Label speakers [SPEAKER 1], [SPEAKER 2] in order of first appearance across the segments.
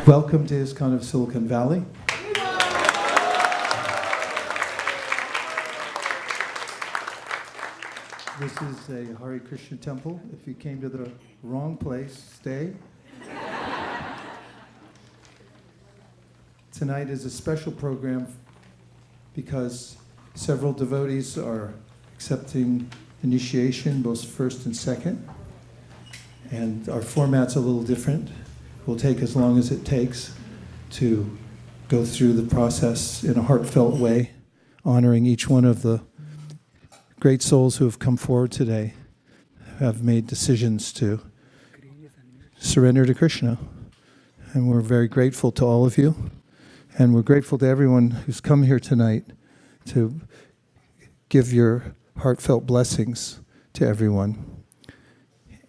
[SPEAKER 1] Welcome to ISKCON of Silicon Valley. This is a Hare Krishna temple. If you came to the wrong place, stay. Tonight is a special program because several devotees are accepting initiation, both first and second. And our format's a little different. It will take as long as it takes to go through the process in a heartfelt way, honoring each one of the great souls who have come forward today, have made decisions to surrender to Krishna. And we're very grateful to all of you. And we're grateful to everyone who's come here tonight to give your heartfelt blessings to everyone.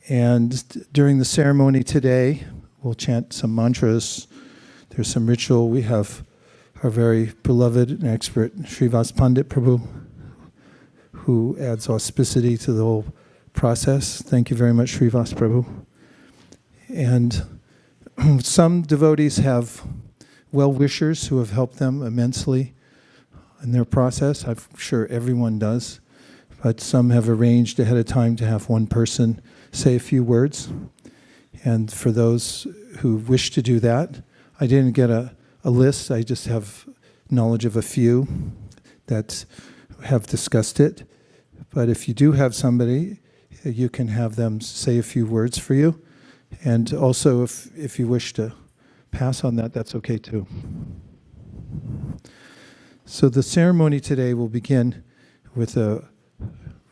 [SPEAKER 1] And during the ceremony today, we'll chant some mantras. There's some ritual. We have our very beloved and expert Srivas Pandit Prabhu, who adds auspicity to the whole process. Thank you very much, Srivas Prabhu. And some devotees have well-wishers who have helped them immensely in their process. I'm sure everyone does. But some have arranged ahead of time to have one person say a few words. And for those who wish to do that, I didn't get a list. I just have knowledge of a few that have discussed it. But if you do have somebody, you can have them say a few words for you. And also, if you wish to pass on that, that's okay too. So the ceremony today will begin with a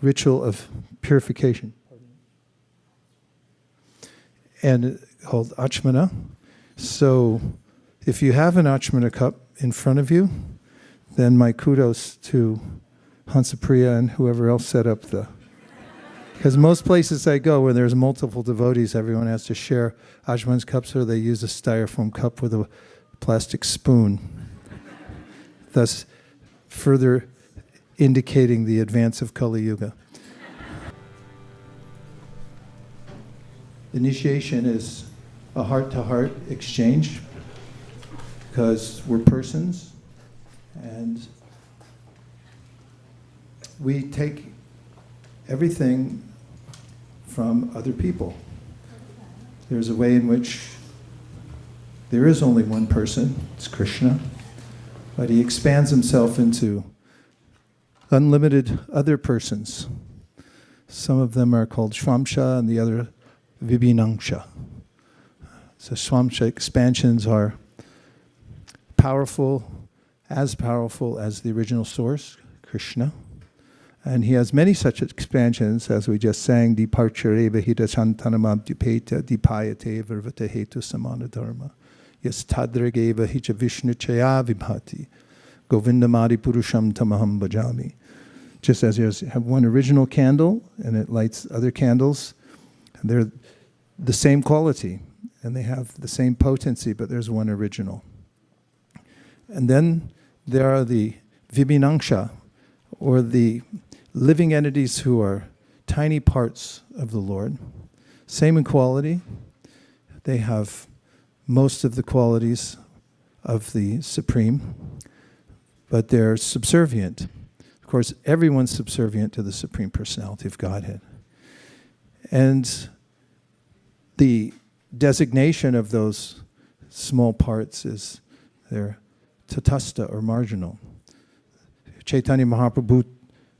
[SPEAKER 1] ritual of purification, and called Achmana. So if you have an Achmana cup in front of you, then my kudos to Hansapriya and whoever else set up because most places I go where there's multiple devotees, everyone has to share Achmana's cups, or they use a styrofoam cup with a plastic spoon, thus further indicating the advance of Kali Yuga. Initiation is a heart-to-heart exchange because we're persons and we take everything from other people. There's a way in which there is only one person, it's Krishna, but he expands himself into unlimited other persons. Some of them are called Swamsha and the other Vibhinangsha. So Swamsha expansions are powerful as the original source, Krishna. And he has many such expansions, as we just sang, Diparchareva hita chantanamam dupeta dipayate virvata hetu samana dharma. Yes tadrageva hicha vishnu chaya vibhati. Govindamadi purusham tamaham bhajami. Just as you have one original candle and it lights other candles, they're the same quality and they have the same potency, but there's one original. And then there are the Vibhinangsha, or the living entities who are tiny parts of the Lord. Same in quality. They have most of the qualities of the Supreme, but they're subservient. Of course, everyone's subservient to the Supreme Personality of Godhead. And the designation of those small parts is they're tatastha, or marginal. Chaitanya Mahaprabhu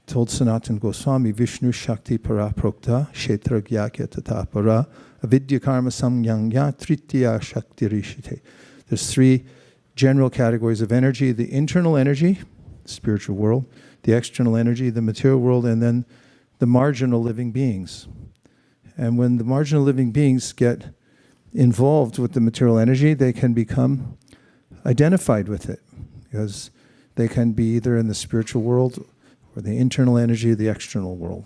[SPEAKER 1] told Sanatana Goswami, Vishnu Shakti Para Prokta, Kshetra Gyakya Tata Para, Avidya Karma Samyangya, Tritya Shakti Rishite. There's three general categories of energy: the internal energy, the spiritual world, the external energy, the material world, and then the marginal living beings. And when the marginal living beings get involved with the material energy, they can become identified with it, because they can be either in the spiritual world or the internal energy of the external world.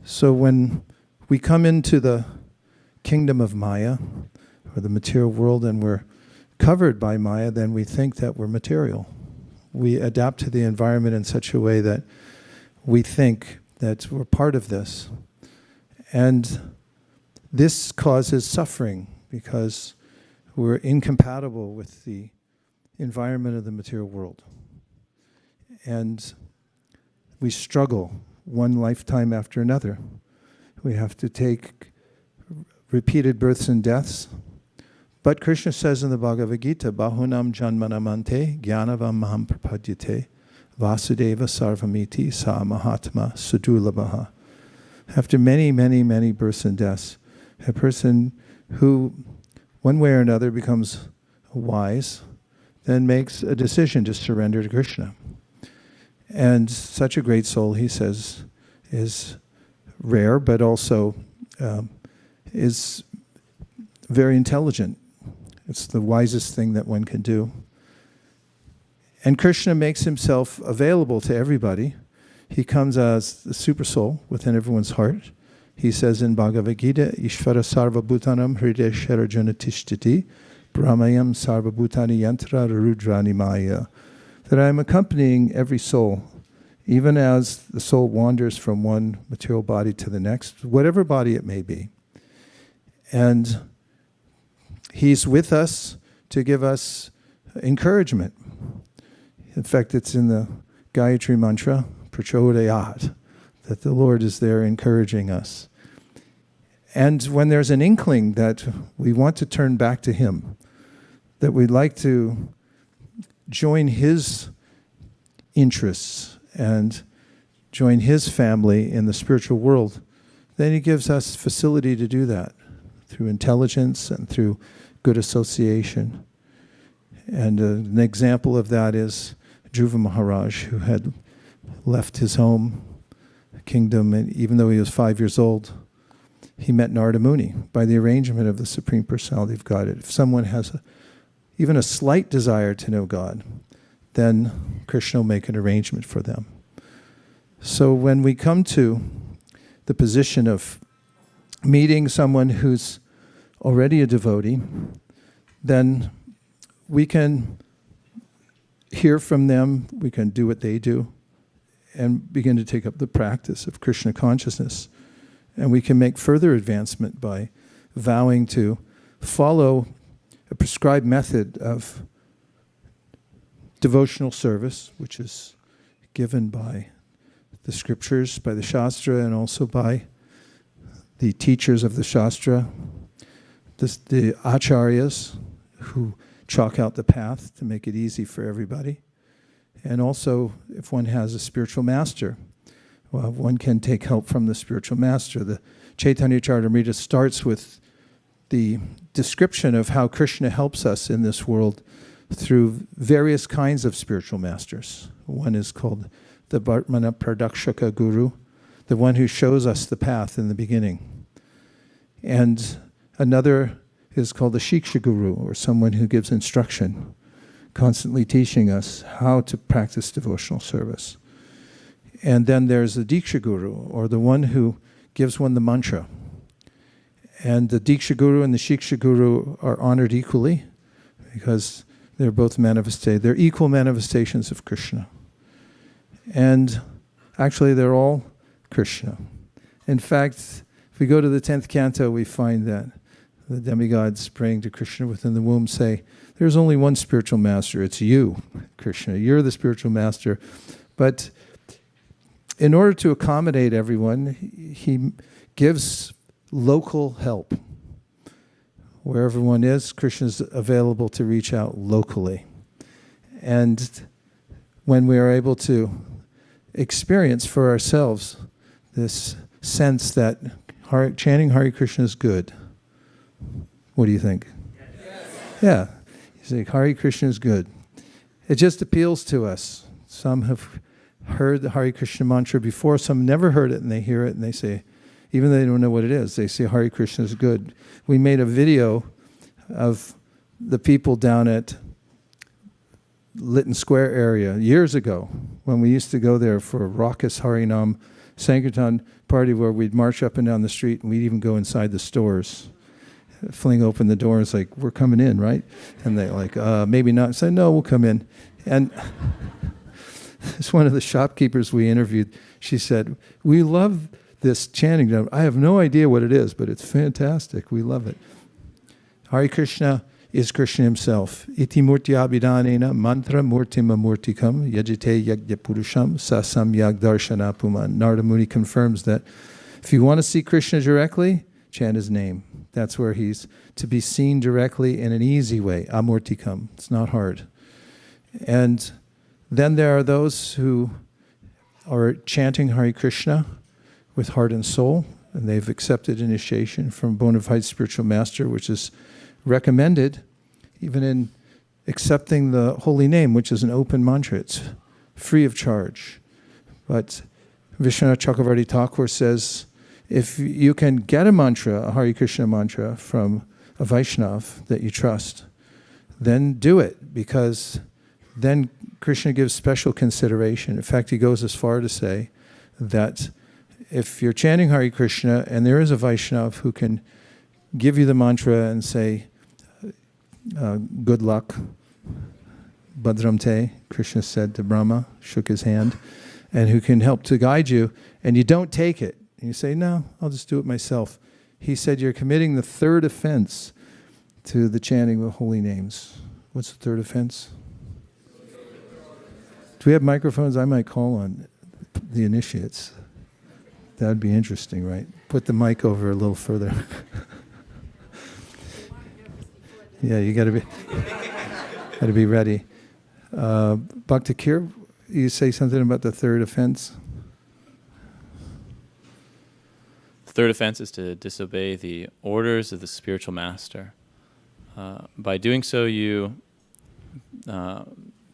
[SPEAKER 1] So when we come into the kingdom of Maya, or the material world, and we're covered by Maya, then we think that we're material. We adapt to the environment in such a way that we think that we're part of this. And this causes suffering because who are incompatible with the environment of the material world. And we struggle one lifetime after another. We have to take repeated births and deaths. But Krishna says in the Bhagavad Gita, Bahunam janmanamante jnanavam maham prapadyate vasudeva sarvamiti sa mahatma sudurlabhaha. After many, many, many births and deaths, a person who, one way or another, becomes wise, then makes a decision to surrender to Krishna. And such a great soul, he says, is rare, but also is very intelligent. It's the wisest thing that one can do. And Krishna makes himself available to everybody. He comes as the super soul within everyone's heart. He says in Bhagavad Gita, Ishvara sarva bhutanam hridaya sharajana tishtiti brahmayam sarva bhutani yantra rudrani maya. That I am accompanying every soul, even as the soul wanders from one material body to the next, whatever body it may be. And he's with us to give us encouragement. In fact, it's in the Gayatri mantra, prachodayat, that the Lord is there encouraging us. And when there's an inkling that we want to turn back to him, that we'd like to join his interests and join his family in the spiritual world, then he gives us facility to do that through intelligence and through good association. And an example of that is Dhruva Maharaj, who had left his home, kingdom, and even though he was 5 years old, he met Narada Muni by the arrangement of the Supreme Personality of Godhead. If someone has even a slight desire to know God, then Krishna will make an arrangement for them. So when we come to the position of meeting someone who's already a devotee, then we can hear from them, we can do what they do, and begin to take up the practice of Krishna consciousness. And we can make further advancement by vowing to follow a prescribed method of devotional service, which is given by the scriptures, by the Shastra, and also by the teachers of the Shastra, the acharyas who chalk out the path to make it easy for everybody. And also, if one has a spiritual master, well, one can take help from the spiritual master. The Chaitanya Charitamrita starts with the description of how Krishna helps us in this world through various kinds of spiritual masters. One is called the Bhartmana Pradakshaka Guru, the one who shows us the path in the beginning. And another is called the Shiksha Guru, or someone who gives instruction, constantly teaching us how to practice devotional service. And then there's the Diksha Guru, or the one who gives one the mantra. And the Diksha Guru and the Shiksha Guru are honored equally because they're both they're equal manifestations of Krishna. And actually they're all Krishna. In fact, if we go to the 10th canto, we find that the demigods praying to Krishna within the womb say, there's only one spiritual master, it's you, Krishna. You're the spiritual master. But in order to accommodate everyone, he gives local help. Wherever one is, Krishna is available to reach out locally. And when we are able to experience for ourselves this sense that chanting Hare Krishna is good, what do you think? Yes. Yeah. You say Hare Krishna is good. It just appeals to us. Some have heard the Hare Krishna mantra before, some never heard it, and they hear it and they say, even though they don't know what it is, they say Hare Krishna is good. We made a video of the people down at Lytton Square area years ago when we used to go there for a raucous Harinam Sankirtan party where we'd march up and down the street and we'd even go inside the stores, fling open the doors like, we're coming in, right? And they like, maybe not. I said, no, we'll come in. And it's one of the shopkeepers we interviewed. She said, we love this chanting. I have no idea what it is, but it's fantastic. We love it. Hare Krishna is Krishna himself. Iti murtyabhidanena mantra murtim amurtikam yajite yagya purusham sasam yag darshana puman. Narada Muni confirms that if you want to see Krishna directly, chant his name. That's where he's to be seen directly in an easy way. Amurtikam. It's not hard. And then there are those who are chanting Hare Krishna with heart and soul, and they've accepted initiation from bona fide spiritual master, which is recommended even in accepting the holy name, which is an open mantra. It's free of charge. But Vishwanath Chakravarti Thakur says, if you can get a mantra, a Hare Krishna mantra from a Vaishnav that you trust, then do it, because then Krishna gives special consideration. In fact, he goes as far to say that if you're chanting Hare Krishna and there is a Vaishnav who can give you the mantra and say, good luck, Badram Te, Krishna said to Brahma, shook his hand, and who can help to guide you, and you don't take it, and you say, no, I'll just do it myself. He said you're committing the third offense to the chanting of holy names. What's the third offense? Do we have microphones? I might call on the initiates. That would be interesting, right? Put the mic over a little further. Yeah, you got to be ready. Bhakta Kir, you say something about the third offense?
[SPEAKER 2] The third offense is to disobey the orders of the spiritual master. By doing so, you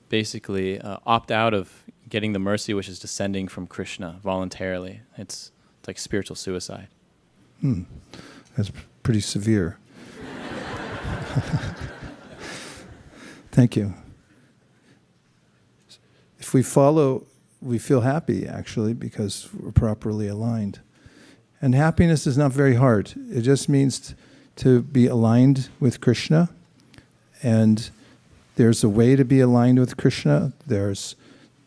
[SPEAKER 2] basically opt out of getting the mercy which is descending from Krishna voluntarily. It's like spiritual suicide.
[SPEAKER 1] That's pretty severe. Thank you. If we follow, we feel happy, actually, because we're properly aligned. And happiness is not very hard. It just means to be aligned with Krishna. And there's a way to be aligned with Krishna. There's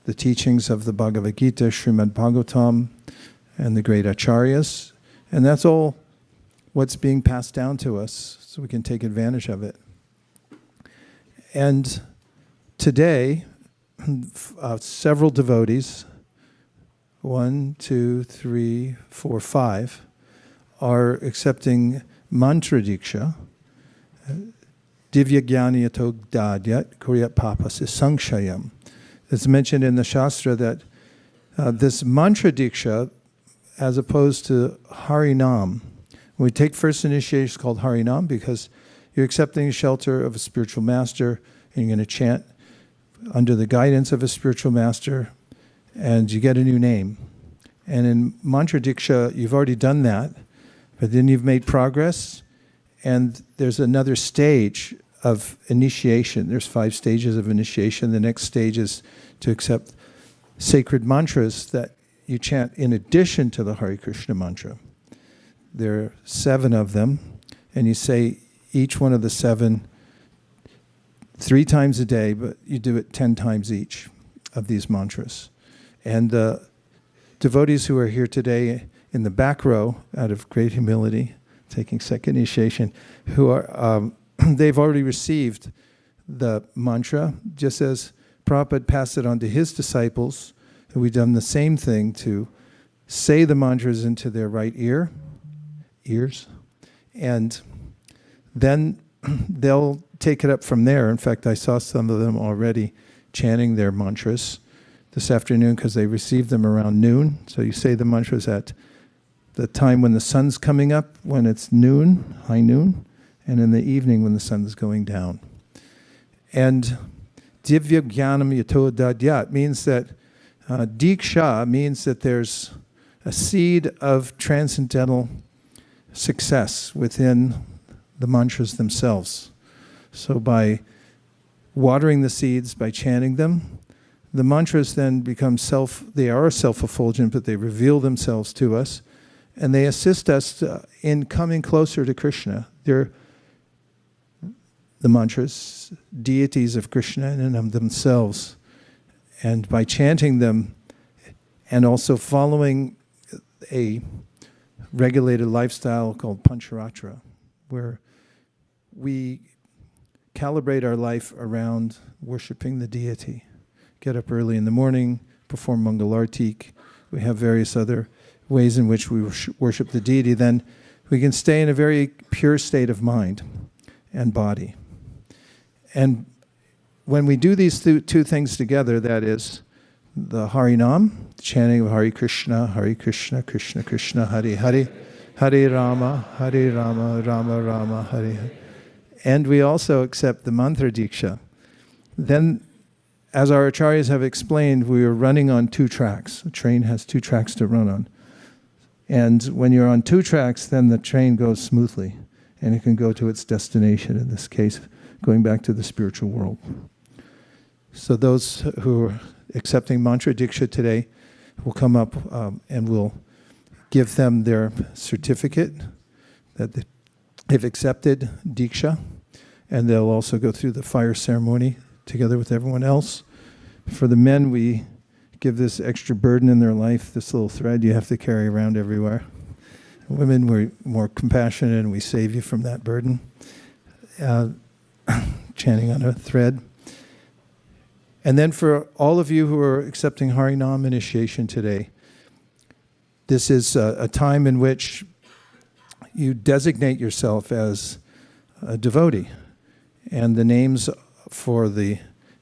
[SPEAKER 1] the teachings of the Bhagavad Gita, Srimad Bhagavatam, and the great acharyas. And that's all what's being passed down to us, so we can take advantage of it. And today, several devotees, 1, 2, 3, 4, 5, are accepting mantra diksha, divya jnani yato dadyat kuryat papas sankshayam. It's mentioned in the Shastra that this mantra diksha, as opposed to Harinam, when we take first initiation, it's called Harinam because you're accepting the shelter of a spiritual master, and you're going to chant under the guidance of a spiritual master, and you get a new name. And in mantra diksha, you've already done that, but then you've made progress, and there's another stage of initiation. There's 5 stages of initiation. The next stage is to accept sacred mantras that you chant in addition to the Hare Krishna mantra. There are 7 of them, and you say each one of the 7 3 times a day, but you do it 10 times each of these mantras. And devotees who are here today in the back row, out of great humility, taking second initiation, who are they've already received the mantra, just as Prabhupada passed it on to his disciples, and we've done the same thing to say the mantras into their right ears, and then they'll take it up from there. In fact, I saw some of them already chanting their mantras this afternoon because they received them around noon. So you say the mantras at the time when the sun's coming up, when it's noon, high noon, and in the evening when the sun is going down. And divya jnanam yato dadyat means that diksha means that there's a seed of transcendental success within the mantras themselves. So by watering the seeds, by chanting them, the mantras then become they are self-effulgent, but they reveal themselves to us, and they assist us in coming closer to Krishna. They're the mantras, deities of Krishna in and of themselves. And by chanting them and also following a regulated lifestyle called Pancharatra, where we calibrate our life around worshiping the deity. Get up early in the morning, perform Mangalartik. We have various other ways in which we worship the deity. Then we can stay in a very pure state of mind and body. And when we do these two things together, that is the Harinam, the chanting of Hare Krishna, Krishna Krishna, Hare Hare, Hare Rama, Rama Rama, Hare Hare. And we also accept the mantra diksha. Then, as our acharyas have explained, we are running on 2 tracks. A train has 2 tracks to run on. And when you're on 2 tracks, then the train goes smoothly, and it can go to its destination, in this case, going back to the spiritual world. So those who are accepting mantra diksha today will come up and we'll give them their certificate that they've accepted diksha, and they'll also go through the fire ceremony together with everyone else. For the men, we give this extra burden in their life, this little thread you have to carry around everywhere. Women, we're more compassionate and we save you from that burden. Chanting on a thread. And then for all of you who are accepting Harinam initiation today, this is a time in which you designate yourself as a devotee. And the names for the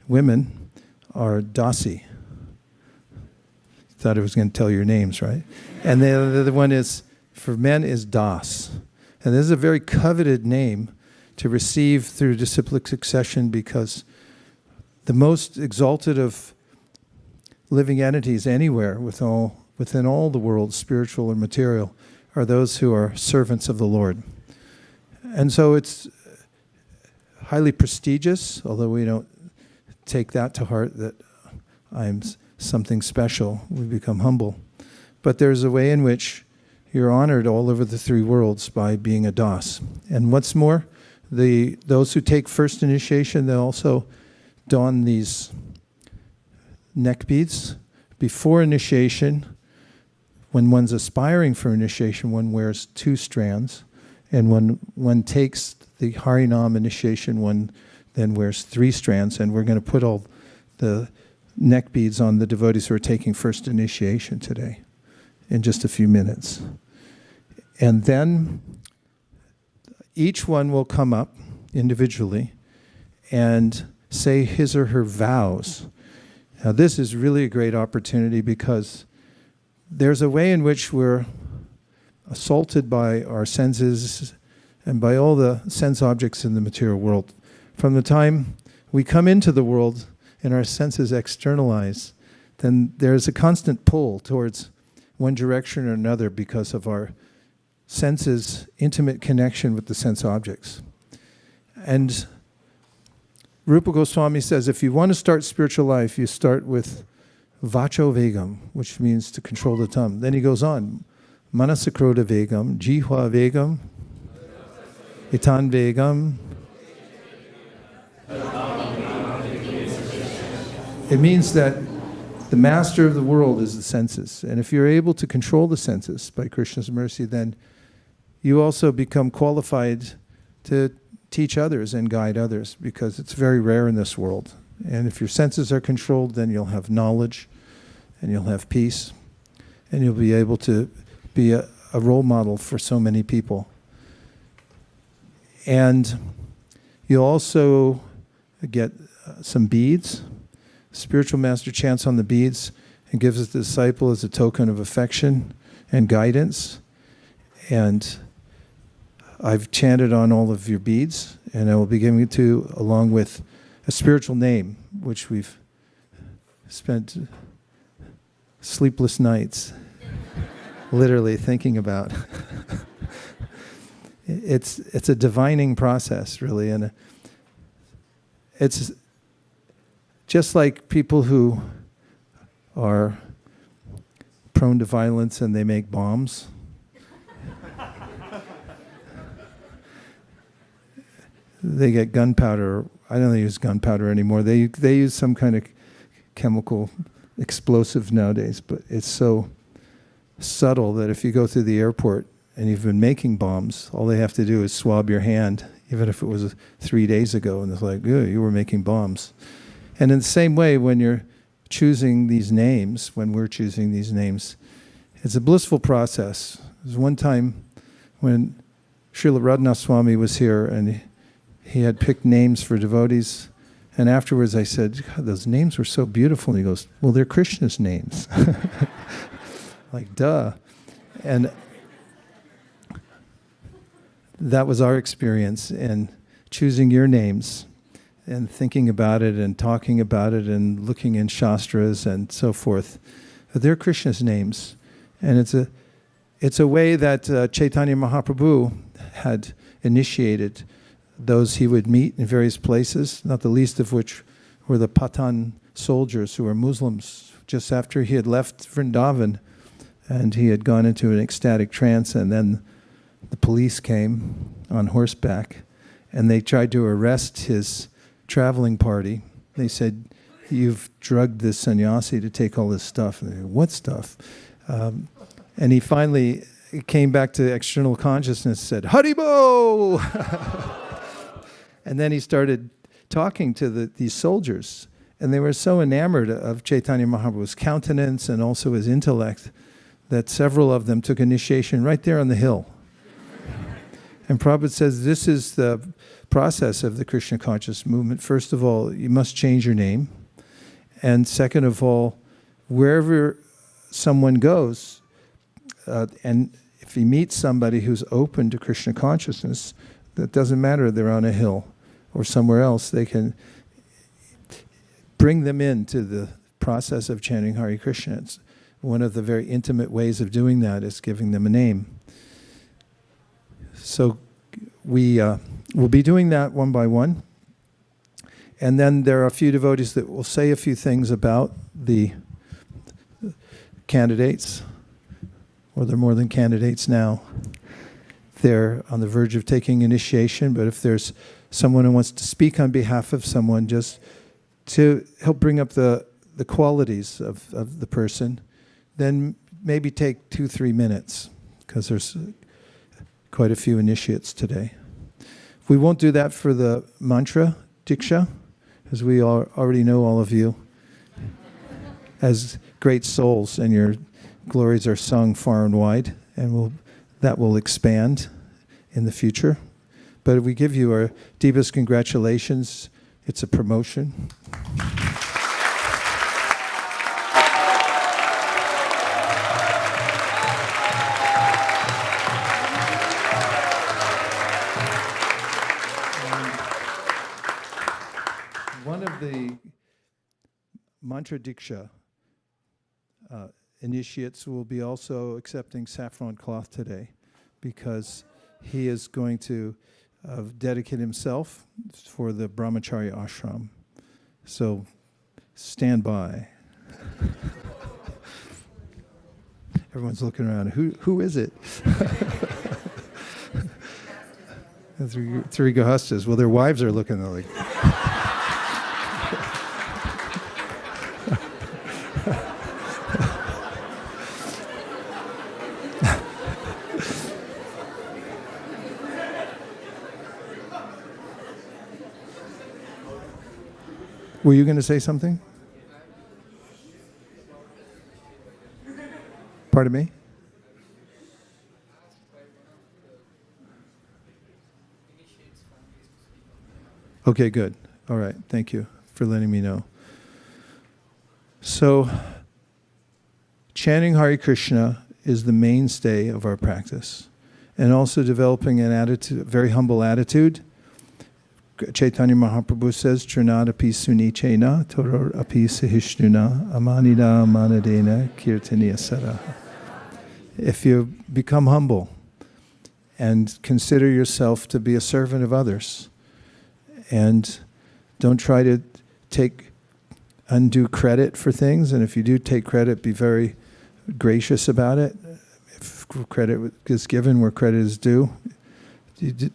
[SPEAKER 1] women are Dāsi. Thought I was going to tell your names, right? And the other one is, for men, is Dāsa. And this is a very coveted name to receive through disciplic succession, because the most exalted of living entities anywhere within all the world, spiritual or material, are those who are servants of the Lord. And so it's highly prestigious, although we don't take that to heart that I'm something special. We become humble. But there's a way in which you're honored all over the 3 worlds by being a Dāsa. And what's more, those who take first initiation, they also don these neck beads. Before initiation, when one's aspiring for initiation, one wears 2 strands. And when one takes the Harinam initiation, one then wears 3 strands. And we're going to put all the neck beads on the devotees who are taking first initiation today in just a few minutes. And then each one will come up individually and say his or her vows. Now this is really a great opportunity, because there's a way in which we're assaulted by our senses and by all the sense objects in the material world. From the time we come into the world and our senses externalize, then there's a constant pull towards one direction or another because of our senses' intimate connection with the sense objects. And Rupa Goswami says, if you want to start spiritual life, you start with vacho vegam, which means to control the tongue. Then he goes on, manasakroda vegam, jihva vegam, itan vegam. It means that the master of the world is the senses. And if you're able to control the senses by Krishna's mercy, then you also become qualified to teach others and guide others, because it's very rare in this world. And if your senses are controlled, then you'll have knowledge and you'll have peace, and you'll be able to be a role model for so many people. And you'll also get some beads. Spiritual master chants on the beads and gives it to the disciple as a token of affection and guidance. And I've chanted on all of your beads, and I will be giving it to, along with a spiritual name, which we've spent sleepless nights literally thinking about. It's a divining process, really, and it's just like people who are prone to violence and they make bombs. They get gunpowder. I don't use gunpowder anymore. They use some kind of chemical explosive nowadays, but it's so subtle that if you go through the airport and you've been making bombs, all they have to do is swab your hand, even if it was 3 days ago, and it's like, yeah, you were making bombs. And in the same way, when you're choosing these names, when we're choosing these names, it's a blissful process. There's one time when Srila Radhanath Swami was here, and he had picked names for devotees, and afterwards I said, God, those names were so beautiful. And he goes, well, they're Krishna's names. Like, duh. And that was our experience in choosing your names and thinking about it and talking about it and looking in Shastras and so forth. But they're Krishna's names. And it's a way that Chaitanya Mahaprabhu had initiated those he would meet in various places, not the least of which were the Pathan soldiers who were Muslims just after he had left Vrindavan and he had gone into an ecstatic trance, and then the police came on horseback and they tried to arrest his traveling party. They said, you've drugged this sannyasi to take all this stuff. And they said, what stuff? And he finally came back to external consciousness, said, Haribo! And then he started talking to these soldiers, and they were so enamored of Chaitanya Mahaprabhu's countenance and also his intellect that several of them took initiation right there on the hill. And Prabhupada says this is the process of the Krishna conscious movement. First of all, you must change your name. And second of all, wherever someone goes, and if he meets somebody who's open to Krishna consciousness, that doesn't matter if they're on a hill or somewhere else, they can bring them into the process of chanting Hare Krishna. It's one of the very intimate ways of doing that is giving them a name. So we will be doing that one by one. And then there are a few devotees that will say a few things about the candidates, or they're more than candidates now. They're on the verge of taking initiation, but if there's someone who wants to speak on behalf of someone, just to help bring up the qualities of the person, then maybe take 2-3 minutes, because there's quite a few initiates today. We won't do that for the mantra diksha, as we already know all of you as great souls, and your glories are sung far and wide, and that will expand in the future. But we give you our deepest congratulations. It's a promotion. One of the mantra diksha initiates will be also accepting saffron cloth today, because he is going to dedicate himself for the brahmacharya ashram. So stand by. Everyone's looking around. Who is it? Three Gahastas. Well, their wives are looking like. Were you going to say something? Pardon me? Okay, good. All right. Thank you for letting me know. So, chanting Hare Krishna is the mainstay of our practice. And also developing an attitude, a very humble attitude. Chaitanya Mahaprabhu says, Trinadapi sunichena, toror api sahishnuna, amanida manadena, kirtaniya sara. If you become humble and consider yourself to be a servant of others, and don't try to take undue credit for things, and if you do take credit, be very gracious about it. If credit is given where credit is due,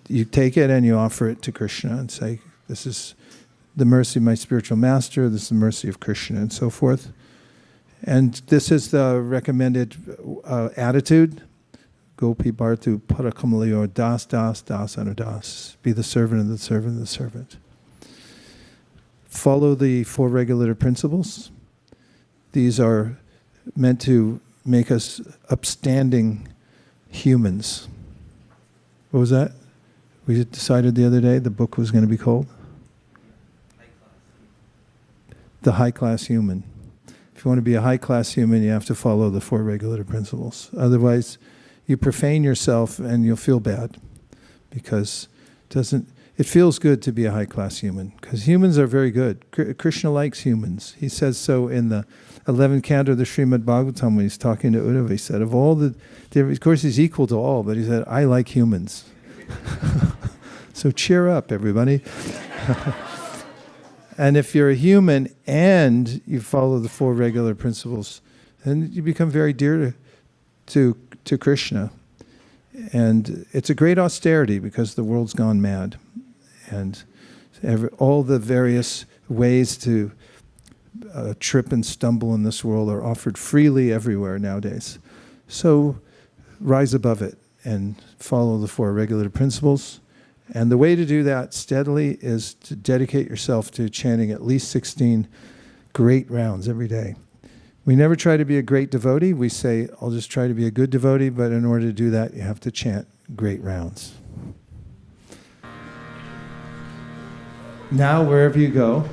[SPEAKER 1] you take it and you offer it to Krishna and say, this is the mercy of my spiritual master, this is the mercy of Krishna, and so forth. And this is the recommended attitude Gopi Bhartu Parakamalayor Das Das Das Anudas. Be the servant of the servant of the servant. Follow the four regulative principles. These are meant to make us upstanding humans. What was that? We decided the other day the book was going to be called? The High Class Human. If you want to be a high class human, you have to follow the four regulative principles. Otherwise, you profane yourself and you'll feel bad, because it feels good to be a high class human, because humans are very good. Krishna likes humans. He says so in the 11th canto of the Srimad Bhagavatam when he's talking to Uddhava. He said, of course he's equal to all, but he said, I like humans. So cheer up, everybody. And if you're a human and you follow the four regular principles, then you become very dear to Krishna. And it's a great austerity because the world's gone mad. And all the various ways to trip and stumble in this world are offered freely everywhere nowadays. So rise above it and follow the four regulative principles. And the way to do that steadily is to dedicate yourself to chanting at least 16 great rounds every day. We never try to be a great devotee. We say, I'll just try to be a good devotee, but in order to do that, you have to chant great rounds. Now, wherever you go,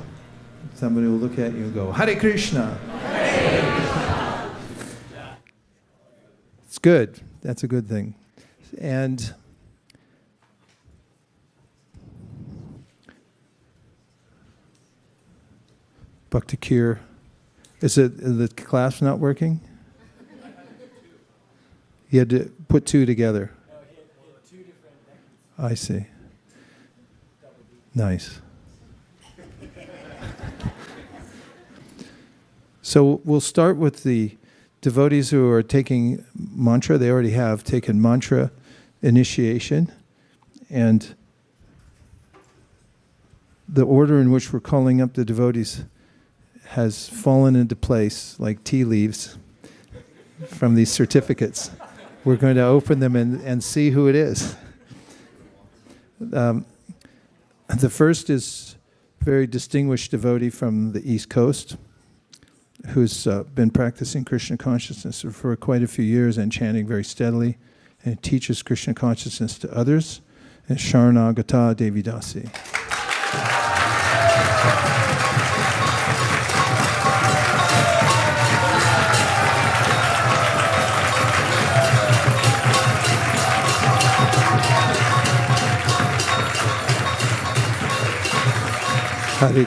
[SPEAKER 1] somebody will look at you and go, Hare Krishna. Hare Krishna. It's good. That's a good thing. And Bhakti Kir, is the class not working? You had to put two together.
[SPEAKER 3] No, he had two different records.
[SPEAKER 1] I see. Nice. So we'll start with the devotees who are taking mantra. They already have taken mantra initiation. And the order in which we're calling up the devotees has fallen into place like tea leaves from these certificates. We're going to open them and see who it is. The first is a very distinguished devotee from the East Coast who's been practicing Krishna consciousness for quite a few years and chanting very steadily, and teaches Krishna consciousness to others. And Sharanagata Devi Dāsi. Hare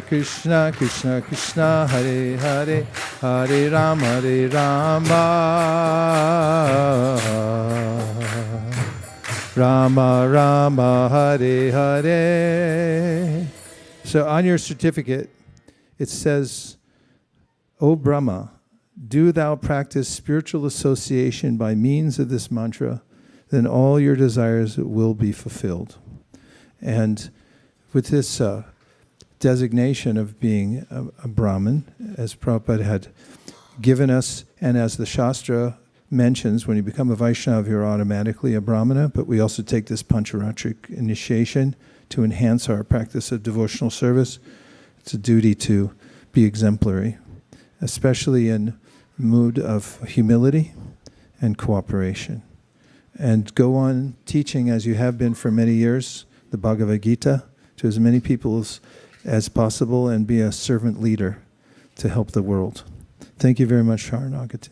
[SPEAKER 1] Krishna, Krishna Krishna, Hare Hare, Hare Rama, Rama Rama, Hare Hare. So on your certificate, it says, O Brahma, do thou practice spiritual association by means of this mantra, then all your desires will be fulfilled. And with this designation of being a Brahmin, as Prabhupada had given us, and as the Shastra mentions, when you become a Vaishnava, you're automatically a Brahmana, but we also take this Pancharatric initiation to enhance our practice of devotional service. It's a duty to be exemplary, especially in mood of humility and cooperation. And go on teaching, as you have been for many years, the Bhagavad Gita to as many people as possible, and be a servant leader to help the world. Thank you very much, Sharanagata.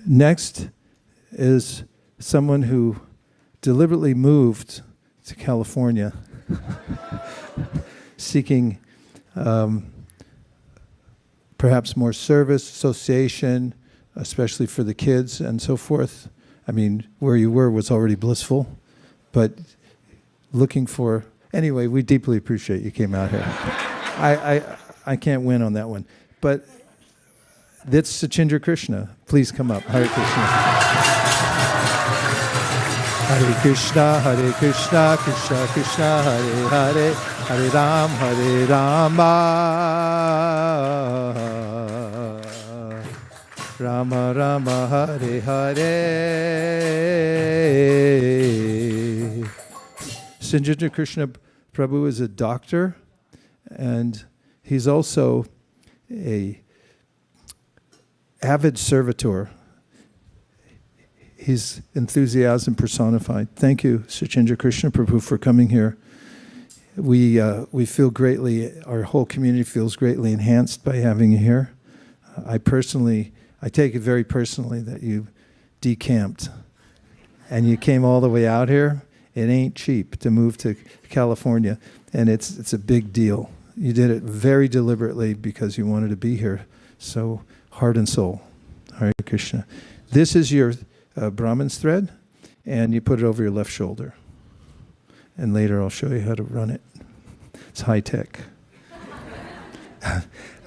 [SPEAKER 1] Next is someone who deliberately moved to California seeking perhaps more service, association, especially for the kids and so forth. I mean, where you were was already blissful, but looking for... Anyway, we deeply appreciate you came out here. I can't win on that one. But that's Sachindra Krishna. Please come up. Hare Krishna. Hare Krishna, Krishna Krishna, Hare Hare, Hare Rama, Rama Rama, Hare Hare. Sanjita Krishna Prabhu is a doctor, and he's also a avid servitor. He's enthusiasm personified. Thank you, Sachindra Krishna Prabhu, for coming here. We feel greatly, our whole community feels greatly enhanced by having you here. I take it very personally that you decamped and you came all the way out here. It ain't cheap to move to California, and it's a big deal. You did it very deliberately because you wanted to be here. So, heart and soul. Hare Krishna. This is your Brahman's thread, and you put it over your left shoulder. And later I'll show you how to run it. It's high tech.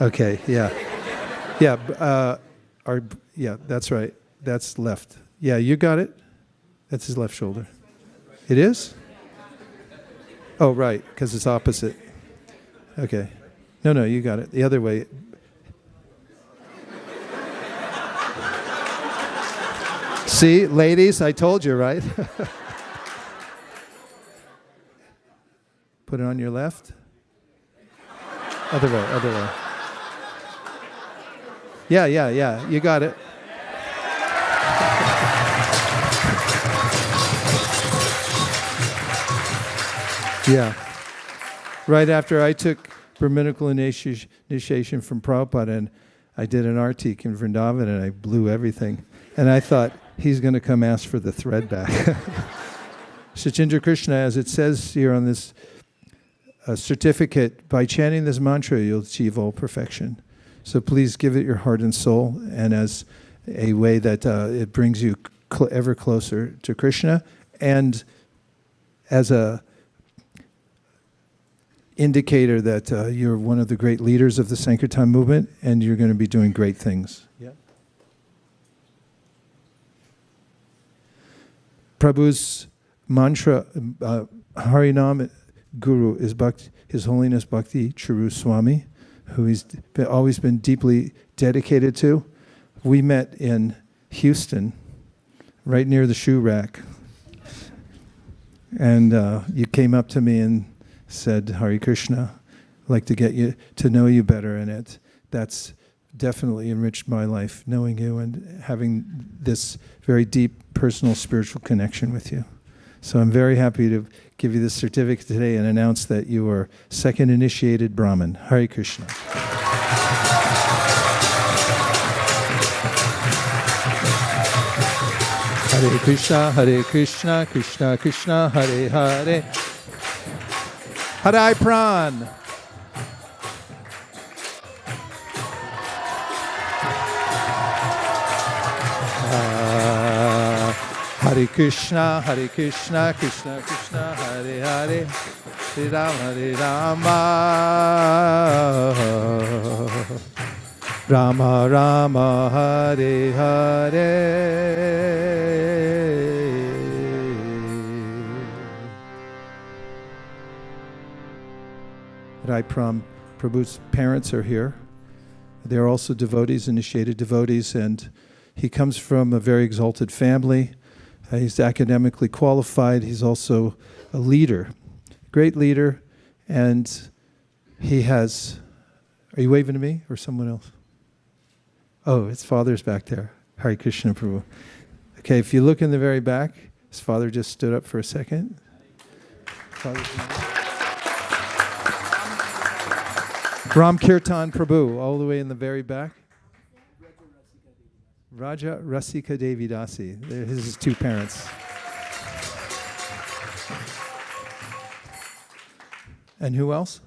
[SPEAKER 1] Okay, yeah. Yeah, that's right. That's left. Yeah, you got it. That's his left shoulder. It is? Oh, right, because it's opposite. Okay. No, you got it. The other way. See, ladies, I told you, right? Put it on your left. Other way. Yeah. You got it. Yeah. Right after I took Brahminical initiation from Prabhupada, and I did an artik in Vrindavan, and I blew everything. And I thought, he's going to come ask for the thread back. Sachindra Krishna, as it says here on this certificate, by chanting this mantra, you'll achieve all perfection. So please give it your heart and soul, and as a way that it brings you ever closer to Krishna, and as a indicator that you're one of the great leaders of the Sankirtan movement, and you're going to be doing great things. Yeah. Prabhu's mantra, Harinam Guru, is His Holiness Bhakti Charu Swami, who he's always been deeply dedicated to. We met in Houston, right near the shoe rack. And you came up to me and said, Hare Krishna, I'd like to get you to know you better, and that's definitely enriched my life, knowing you and having this very deep personal spiritual connection with you. So I'm very happy to give you this certificate today and announce that you are second initiated Brahmin. Hare Krishna. Hare Krishna, Krishna Krishna, Hare Hare. Hare Pran. Hare Krishna, Krishna Krishna, Hare Hare, Hare Rama, Rama Rama, Hare Hare. Rai Prabhu's parents are here. They're also devotees, initiated devotees, and he comes from a very exalted family. He's academically qualified. He's also a leader, great leader, and he has... Are you waving to me or someone else? Oh, his father's back there. Hare Krishna Prabhu. Okay, if you look in the very back, his father just stood up for a second. Ram Kirtan Prabhu, all the way in the very back. Raja Rasika Devi Dāsi. They're his two parents. And who else?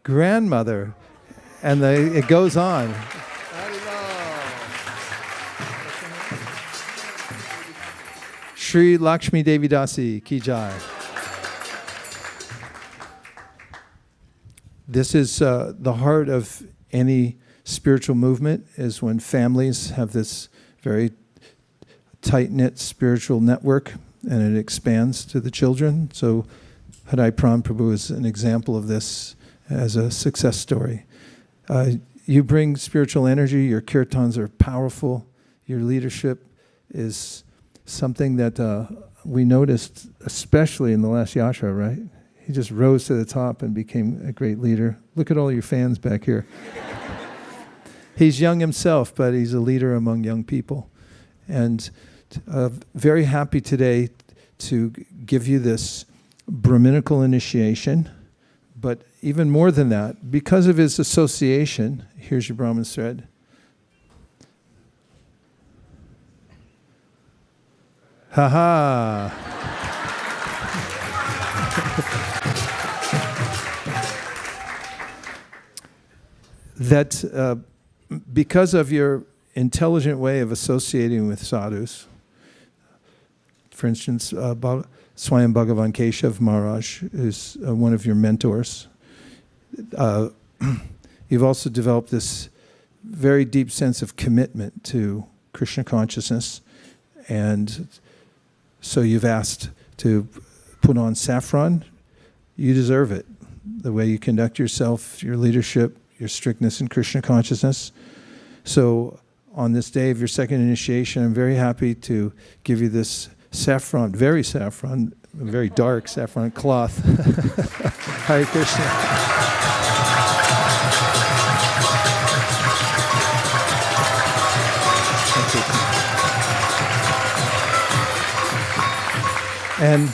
[SPEAKER 1] Grandmother. And it goes on. Shri Lakshmi Devi Dāsi Ki Jai. This is the heart of any spiritual movement, is when families have this very tight-knit spiritual network, and it expands to the children. So Hadai Pran Prabhu is an example of this as a success story. You bring spiritual energy, your kirtans are powerful, your leadership is something that we noticed, especially in the last yatra, right? He just rose to the top and became a great leader. Look at all your fans back here. He's young himself, but he's a leader among young people. And very happy today to give you this Brahminical initiation. But even more than that, because of his association, here's your Brahmin thread. Ha-ha! That because of your intelligent way of associating with sadhus, for instance, Swayam Bhagavan Keshav Maharaj is one of your mentors. You've also developed this very deep sense of commitment to Krishna consciousness, and so you've asked to put on saffron. You deserve it. The way you conduct yourself, your leadership, your strictness in Krishna consciousness. So on this day of your second initiation, I'm very happy to give you this saffron, very dark saffron cloth. Hare Krishna. And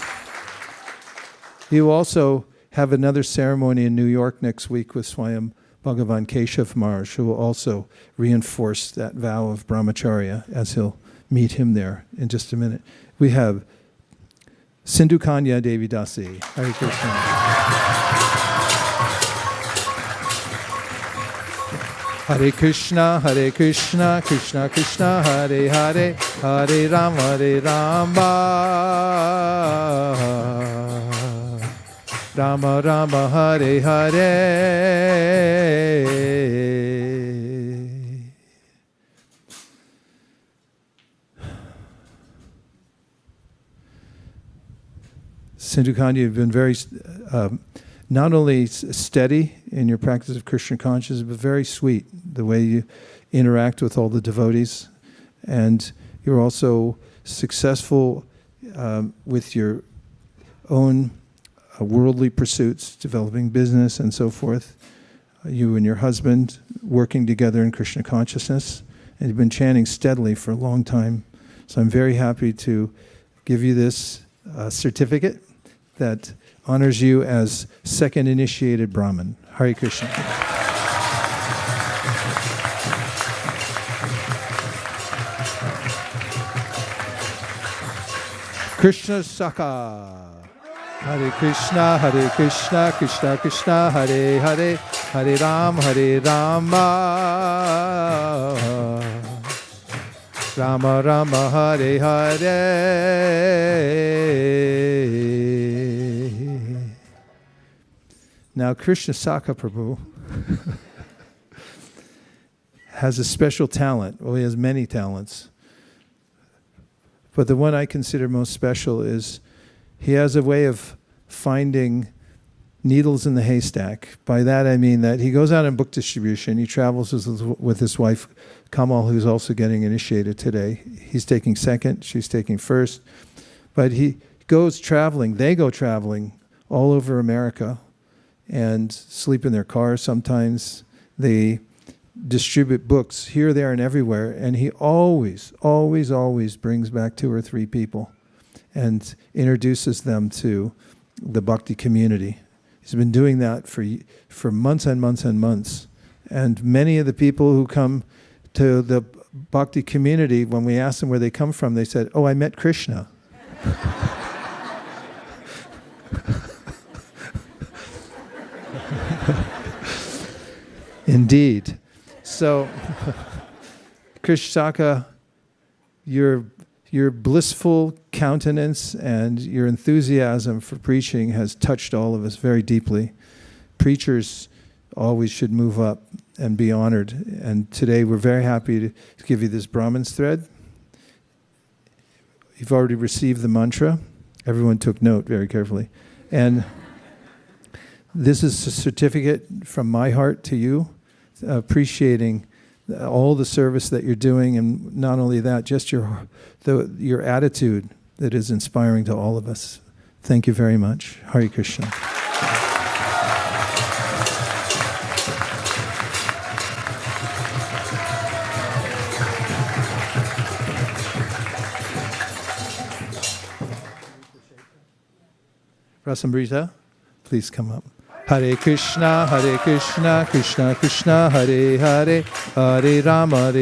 [SPEAKER 1] you also have another ceremony in New York next week with Swayam Bhagavan Keshav Maharaj, who will also reinforce that vow of brahmacharya as he'll meet him there in just a minute. We have Sindhu Kanya Devi Dāsa. Hare Krishna. Hare Krishna, Hare Krishna, Krishna Krishna, Hare Hare, Hare Rama, Rama Rama, Hare Hare. Sindhu Kanya, you've been very, not only steady in your practice of Krishna consciousness, but very sweet, the way you interact with all the devotees. And you're also successful with your own worldly pursuits, developing business and so forth. You and your husband working together in Krishna consciousness. And you've been chanting steadily for a long time. So I'm very happy to give you this certificate that honors you as second initiated Brahmin. Hare Krishna. Krishna Saka. Hare Krishna, Krishna Krishna, Hare Hare, Hare Rama, Rama Rama, Hare Hare. Now, Krishna Saka Prabhu has a special talent. Well, he has many talents. But the one I consider most special is he has a way of finding needles in the haystack. By that I mean that he goes out in book distribution. He travels with his wife, Kamal, who's also getting initiated today. He's taking second, she's taking first. But he goes traveling, they go traveling all over America and sleep in their cars sometimes. They distribute books here, there, and everywhere. And he always brings back 2 or 3 people and introduces them to the bhakti community. He's been doing that for months and months and months. And many of the people who come to the bhakti community, when we asked them where they come from, they said, "Oh, I met Krishna." Indeed. So, Krishna, your blissful countenance and your enthusiasm for preaching has touched all of us very deeply. Preachers always should move up and be honored. And today we're very happy to give you this Brahmin's thread. you've already received the mantra. Everyone took note very carefully. And this is a certificate from my heart to you, appreciating all the service that you're doing, and not only that, just your attitude that is inspiring to all of us. Thank you very much. Hare Krishna. Rasamrita, please come up. Hare Krishna, Krishna Krishna, Hare Hare, Hare Rama,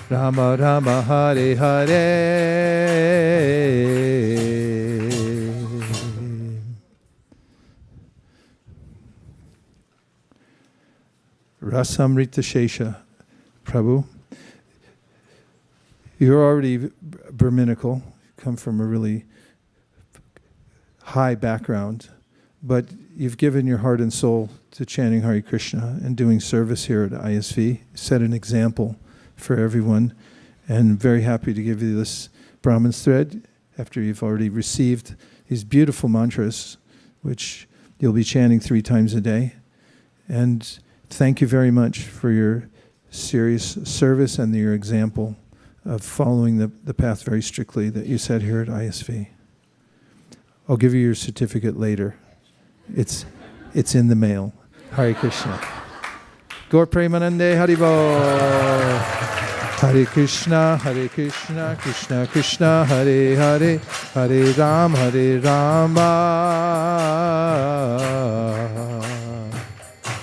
[SPEAKER 1] Rama Rama, Hare Hare. Rasamrita Shesha, Prabhu. You're already Brahminical, come from a really high background, but you've given your heart and soul to chanting Hare Krishna and doing service here at ISV, set an example for everyone, and very happy to give you this Brahman's thread after you've already received these beautiful mantras, which you'll be chanting 3 times a day. And thank you very much for your serious service and your example of following the path very strictly that you set here at ISV. I'll give you your certificate later. It's in the mail. Hare Krishna. Gaur Premanande Haribol. Hare Krishna, Krishna Krishna, Hare Hare, Hare Rama,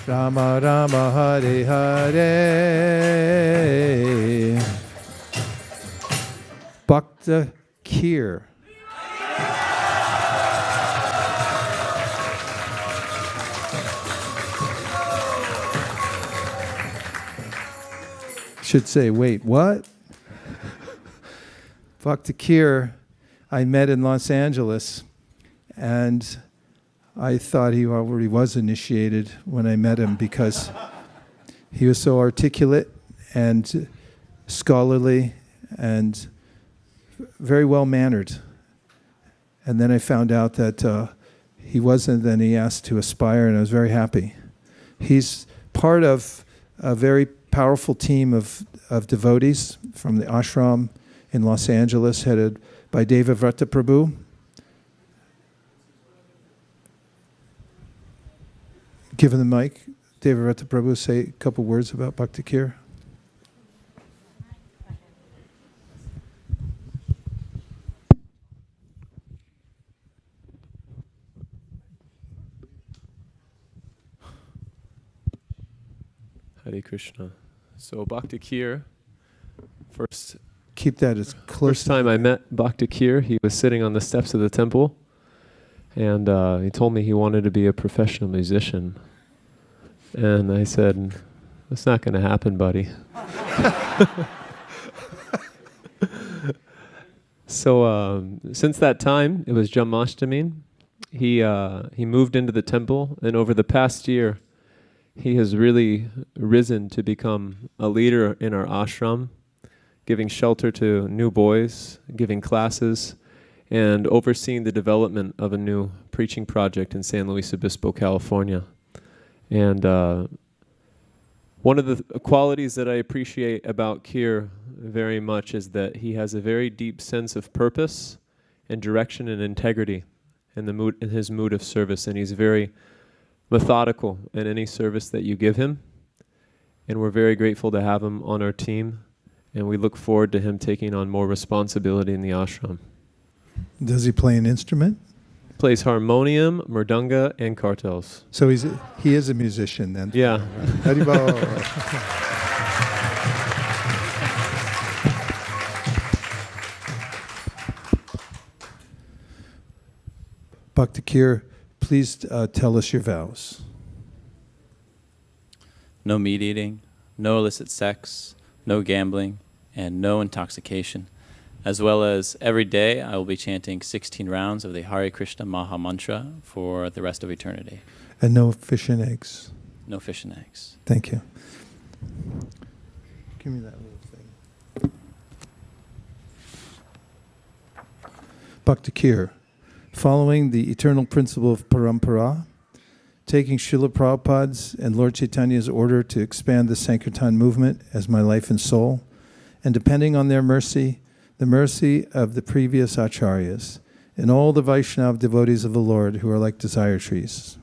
[SPEAKER 1] Rama Rama, Hare Hare. Bhakta Kir. Should say, wait, what? Bhakta Kir, I met in Los Angeles, and I thought he already was initiated when I met him because he was so articulate and scholarly and very well-mannered. And then I found out that he wasn't, then he asked to aspire, and I was very happy. He's part of a very powerful team of devotees from the ashram in Los Angeles, headed by Devotee Prabhu. Give him the mic. Devotee Prabhu, say a couple words about Bhakti Kir.
[SPEAKER 4] Hare Krishna. So Bhakti Kir,
[SPEAKER 1] Keep that as close.
[SPEAKER 4] first time I met Bhakti Kir, he was sitting on the steps of the temple, and he told me he wanted to be a professional musician. And I said, "That's not going to happen, buddy." So since that time, it was Janmashtami, he moved into the temple, and over the past year, he has really risen to become a leader in our ashram, giving shelter to new boys, giving classes, and overseeing the development of a new preaching project in San Luis Obispo, California. And one of the qualities that I appreciate about Kir very much is that he has a very deep sense of purpose and direction and integrity in his mood of service, and he's very methodical in any service that you give him, and we're very grateful to have him on our team, and we look forward to him taking on more responsibility in the ashram.
[SPEAKER 1] Does he play an instrument?
[SPEAKER 4] Plays harmonium, mridanga, and kartals.
[SPEAKER 1] So he is a musician then.
[SPEAKER 4] Yeah.
[SPEAKER 1] Haribol. Bhakti Kir, please tell us your vows.
[SPEAKER 2] No meat eating, no illicit sex, no gambling, and no intoxication. As well as every day, I will be chanting 16 rounds of the Hare Krishna Maha Mantra for the rest of eternity.
[SPEAKER 1] And no fish and eggs.
[SPEAKER 2] No fish and eggs.
[SPEAKER 1] Thank you. Give me that little thing. Bhakti Kir. Following the eternal principle of parampara, taking Srila Prabhupada's and Lord Chaitanya's order to expand the Sankirtan movement as my life and soul, and depending on their mercy, the mercy of the previous acharyas, and all the Vaishnava devotees of the Lord who are like desire trees.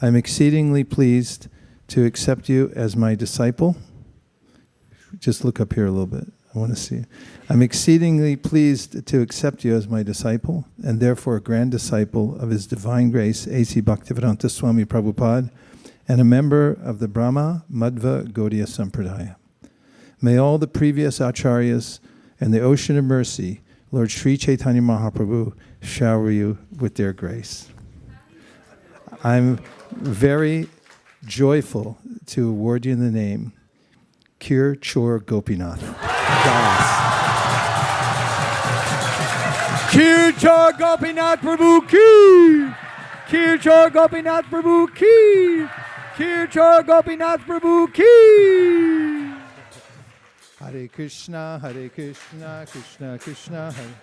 [SPEAKER 1] I am exceedingly pleased to accept you as my disciple. Just look up here a little bit. I want to see you. I'm exceedingly pleased to accept you as my disciple, and therefore a grand disciple of His Divine Grace, A.C. Bhaktivedanta Swami Prabhupada, and a member of the Brahma Madhva Gaudiya Sampradaya. May all the previous acharyas and the ocean of mercy, Lord Sri Chaitanya Mahaprabhu, shower you with their grace. I'm very joyful to award you the name Kir Chor Gopinath Das.
[SPEAKER 3] Kir Chor Gopinath Prabhu Ki! Kir Chor Gopinath Prabhu Ki! Kir Chor Gopinath Prabhu Ki!
[SPEAKER 1] Hare Krishna, Krishna Krishna, Hare.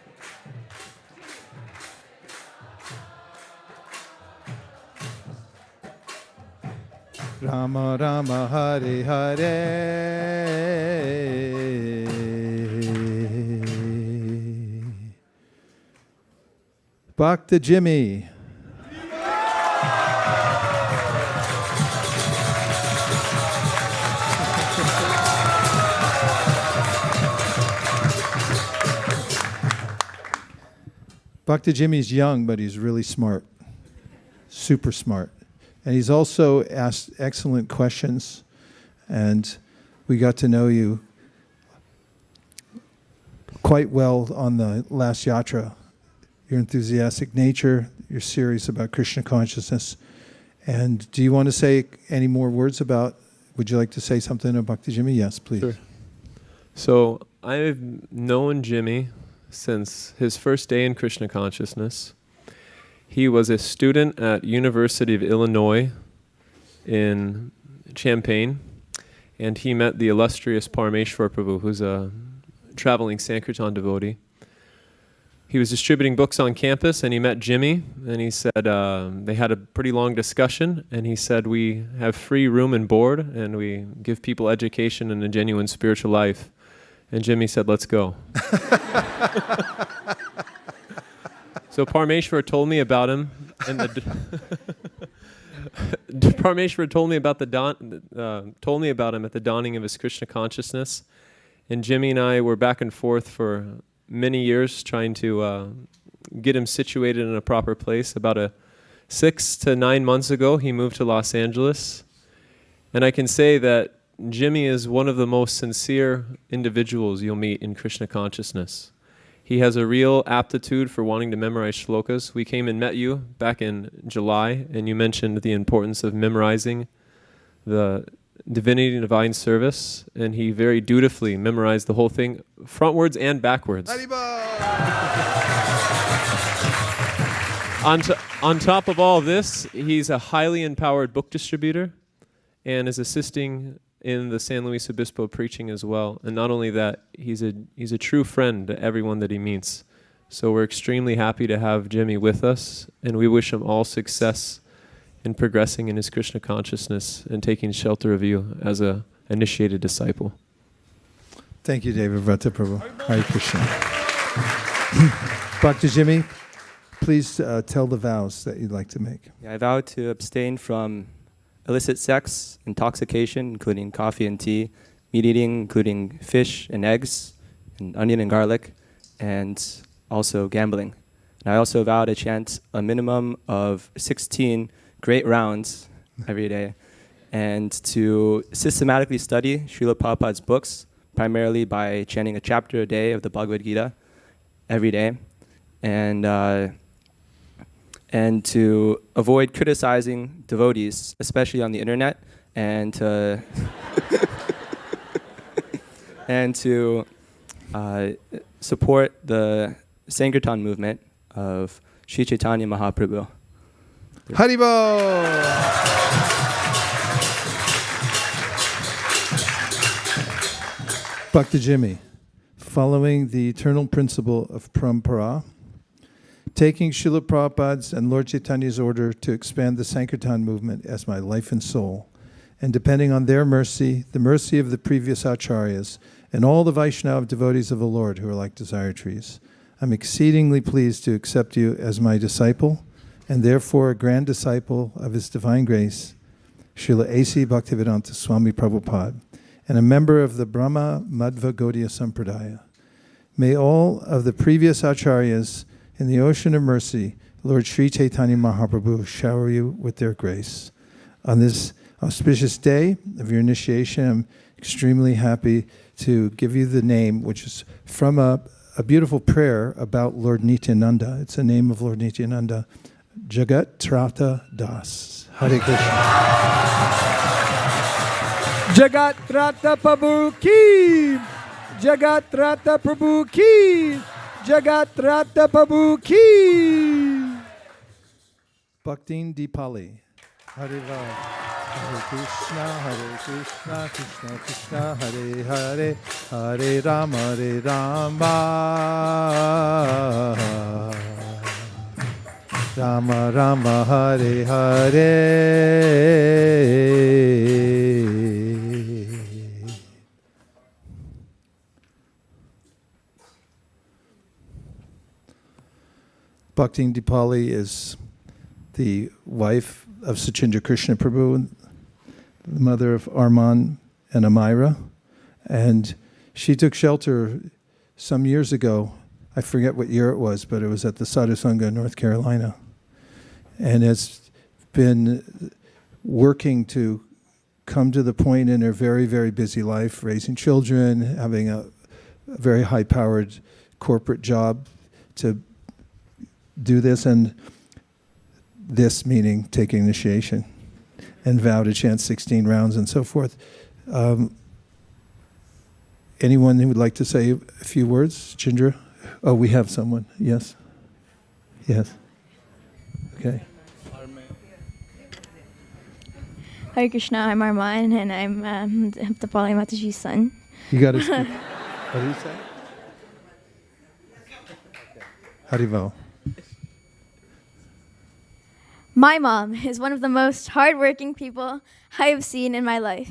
[SPEAKER 1] Rama Rama Hare Hare. Bhakta Jimmy. Bhakta Jimmy's young, but he's really smart. Super smart. And he's also asked excellent questions, and we got to know you quite well on the last yatra. Your enthusiastic nature, your serious about Krishna consciousness. And do you want to say any more words about, would you like to say something about Bhakti Jimmy? Yes, please.
[SPEAKER 4] Sure. So I've known Jimmy since his first day in Krishna consciousness. He was a student at University of Illinois in Champaign, and he met the illustrious Parameshwar Prabhu, who's a traveling Sankirtan devotee. He was distributing books on campus, and he met Jimmy, and he said, they had a pretty long discussion, and he said, we have free room and board, and we give people education and a genuine spiritual life. And Jimmy said, let's go. So Parameshwar told me about him, and Parameshwar told me about him at the dawning of his Krishna consciousness, and Jimmy and I were back and forth for many years trying to get him situated in a proper place. About 6 to 9 months ago, he moved to Los Angeles, and I can say that Jimmy is one of the most sincere individuals you'll meet in Krishna consciousness. He has a real aptitude for wanting to memorize shlokas. We came and met you back in July, and you mentioned the importance of memorizing the Divinity and Divine Service, and he very dutifully memorized the whole thing, frontwards and backwards. On top of all this, he's a highly empowered book distributor and is assisting in the San Luis Obispo preaching as well. And not only that, he's a true friend to everyone that he meets. So we're extremely happy to have Jimmy with us, and we wish him all success in progressing in his Krishna consciousness and taking shelter of you as a initiated disciple.
[SPEAKER 1] Thank you, David Vrata Prabhu. Hare Krishna. Bhakti Jimmy, please tell the vows that you'd like to make.
[SPEAKER 5] Yeah, I vow to abstain from illicit sex, intoxication, including coffee and tea, meat eating, including fish and eggs, and onion and garlic, and also gambling. And I also vow to chant a minimum of 16 great rounds every day, and to systematically study Srila Prabhupada's books, primarily by chanting a chapter a day of the Bhagavad Gita every day, and to avoid criticizing devotees, especially on the internet, and to support the Sankirtan movement of Sri Chaitanya Mahaprabhu.
[SPEAKER 1] Bhakta Jimmy, following the eternal principle of parampara, taking Srila Prabhupada's and Lord Chaitanya's order to expand the Sankirtan movement as my life and soul, and depending on their mercy, the mercy of the previous acharyas, and all the Vaishnava devotees of the Lord who are like desire trees, I'm exceedingly pleased to accept you as my disciple, and therefore a grand disciple of His Divine Grace, Srila A.C. Bhaktivedanta Swami Prabhupada, and a member of the Brahma Madhva Gaudiya Sampradaya. May all of the previous acharyas in the ocean of mercy, Lord Sri Chaitanya Mahaprabhu, shower you with their grace. On this auspicious day of your initiation, I'm extremely happy to give you the name, which is from a beautiful prayer about Lord Nityananda. It's a name of Lord Nityananda, Jagat Trata Das. Hare Krishna.
[SPEAKER 3] Jagat Rata Prabhu Ki! Jagat Rata Prabhu Ki! Jagat Rata Prabhu Ki!
[SPEAKER 1] Bhaktin Dipali. Hare Ram. Hare Krishna, Krishna Krishna, Hare Hare, Hare Rama, Rama Rama, Hare Hare. Bhaktin Dipali is the wife of Sachindra Krishna Prabhu, the mother of Arman and Amira, and she took shelter some years ago. I forget what year it was, but it was at the Sadhu Sangha, North Carolina, and has been working to come to the point in her very, very busy life, raising children, having a very high-powered corporate job to do this, and this meaning taking initiation, and vow to chant 16 rounds and so forth. Anyone who would like to say a few words? Chindra? Oh, we have someone. Yes? Yes. Okay.
[SPEAKER 6] Hare Krishna, I'm Arman, and I'm the Pali Mataji's son.
[SPEAKER 1] You got to speak. What did you say? Harival.
[SPEAKER 6] My mom is one of the most hardworking people I have seen in my life.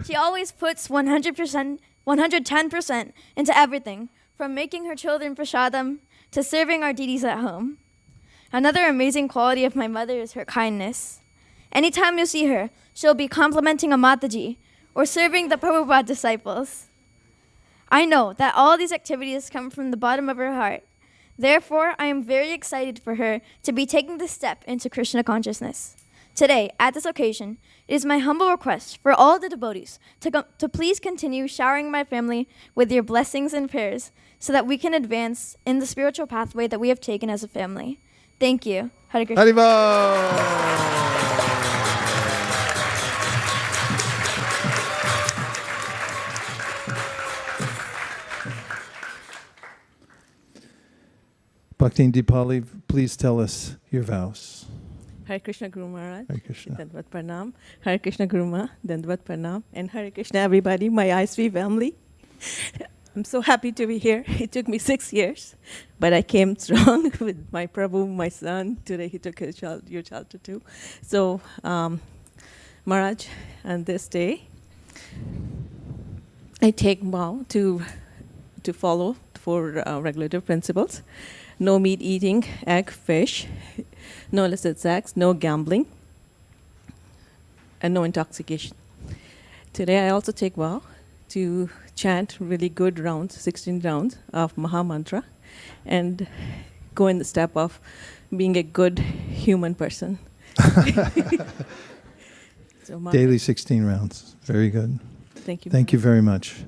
[SPEAKER 6] She always puts 100%, 110% into everything, from making her children prasadam to serving our deities at home. Another amazing quality of my mother is her kindness. Anytime you see her, she'll be complimenting a Mataji or serving the Prabhupada disciples. I know that all these activities come from the bottom of her heart. Therefore, I am very excited for her to be taking this step into Krishna consciousness. Today, at this occasion, it is my humble request for all the devotees to please continue showering my family with your blessings and prayers so that we can advance in the spiritual pathway that we have taken as a family. Thank you. Hare Krishna.
[SPEAKER 1] Harival. Bhaktin Dipali, please tell us your vows.
[SPEAKER 7] Hare Krishna Guru Maharaj.
[SPEAKER 1] Hare Krishna.
[SPEAKER 7] Dandvat Pranam. Hare Krishna Guru Ma. Dandvat Pranam. And Hare Krishna everybody, my ISV family. I'm so happy to be here. It took me 6 years, but I came strong with my Prabhu, my son. Today he took his child, your child too. So, Maharaj, on this day, I take vow to follow 4 regulative principles. No meat eating, egg, fish, no illicit sex, no gambling, and no intoxication. Today I also take vow to chant really good rounds, 16 rounds of Maha Mantra, and go in the step of being a good human person. So
[SPEAKER 1] Daily 16 rounds. Very good.
[SPEAKER 7] Thank you.
[SPEAKER 1] Thank you very much.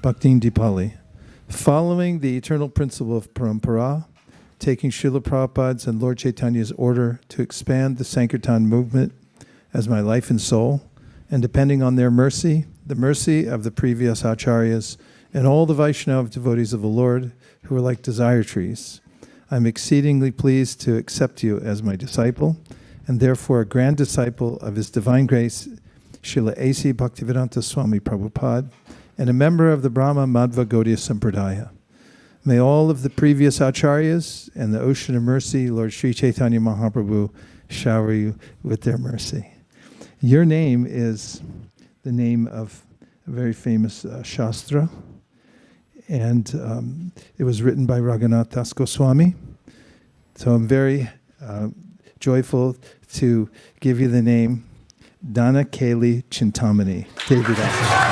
[SPEAKER 1] Bhaktin Dipali. Following the eternal principle of parampara, taking Srila Prabhupada's and Lord Chaitanya's order to expand the Sankirtan movement as my life and soul, and depending on their mercy, the mercy of the previous acharyas, and all the Vaishnava devotees of the Lord who are like desire trees, I'm exceedingly pleased to accept you as my disciple, and therefore a grand disciple of His Divine Grace, Srila A.C. Bhaktivedanta Swami Prabhupada, and a member of the Brahma Madhva Gaudiya Sampradaya. May all of the previous acharyas and the ocean of mercy, Lord Sri Chaitanya Mahaprabhu, shower you with their mercy. Your name is the name of a very famous Shastra, and it was written by Raghunath Das Goswami. So I'm very joyful to give you the name Dana Keli Chintamani, Devi Dāsa.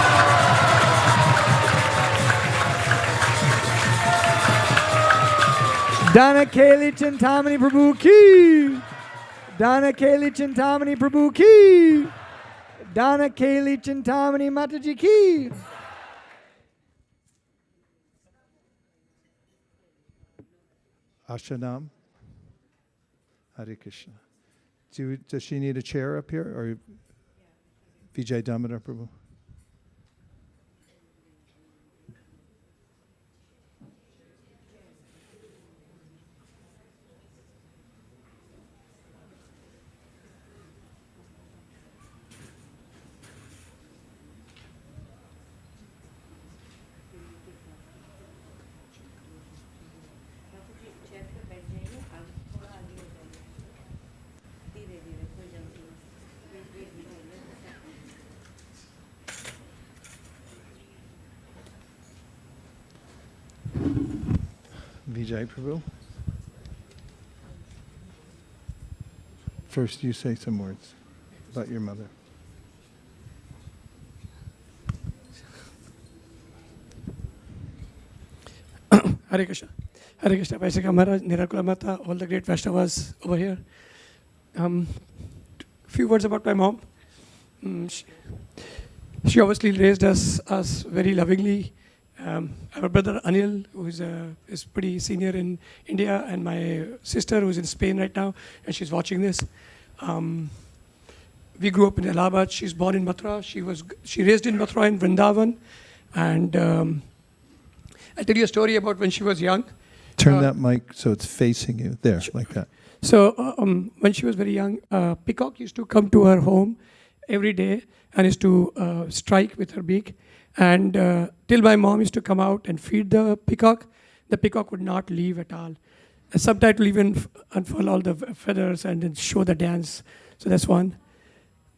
[SPEAKER 3] Dana Keli Chintamani Prabhu ki. Dana Keli Chintamani Prabhu ki. Dana Keli Chintamani Mataji ki.
[SPEAKER 1] Ashanam. Hare Krishna. Does she need a chair up here, or Vijay Damodar Prabhu? Vijay Prabhu. First, you say some words about your mother.
[SPEAKER 8] Hare Krishna. Hare Krishna, Vaiśeṣika Maharaj, Nirakula Mata, all the great Vaishnavas over here. Few words about my mom. She obviously raised us very lovingly. Our brother Anil, who is pretty senior in India, and my sister, who's in Spain right now, and she's watching this. We grew up in Allahabad. She's born in Mathura. She raised in Mathura in Vrindavan, and I'll tell you a story about when she was young.
[SPEAKER 1] Turn that mic so it's facing you. There, like that.
[SPEAKER 8] So when she was very young, peacock used to come to her home every day and used to strike with her beak. And till my mom used to come out and feed the peacock would not leave at all. And sometimes it would even unfurl all the feathers and then show the dance. So that's one.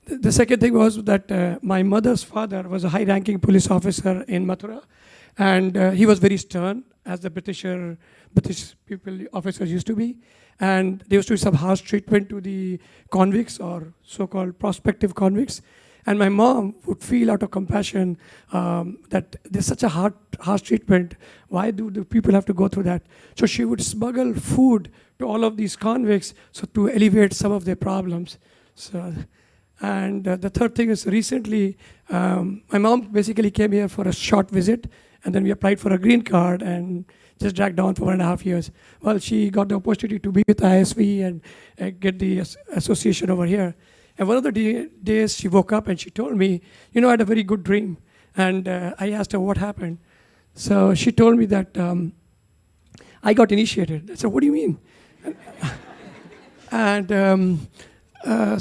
[SPEAKER 8] The second thing was that my mother's father was a high-ranking police officer in Mathura. And he was very stern, as the British people officers used to be. And they used to do some harsh treatment to the convicts, or so-called prospective convicts. And my mom would feel out of compassion that there's such a harsh treatment. Why do the people have to go through that? So she would smuggle food to all of these convicts so to alleviate some of their problems. So, and the third thing is recently, my mom basically came here for a short visit, and then we applied for a green card and just dragged on for 1.5 years. Well, she got the opportunity to be with ISV and get the association over here. And one of the days she woke up and she told me, I had a very good dream. And I asked her what happened. So she told me that I got initiated. I said, what do you mean? And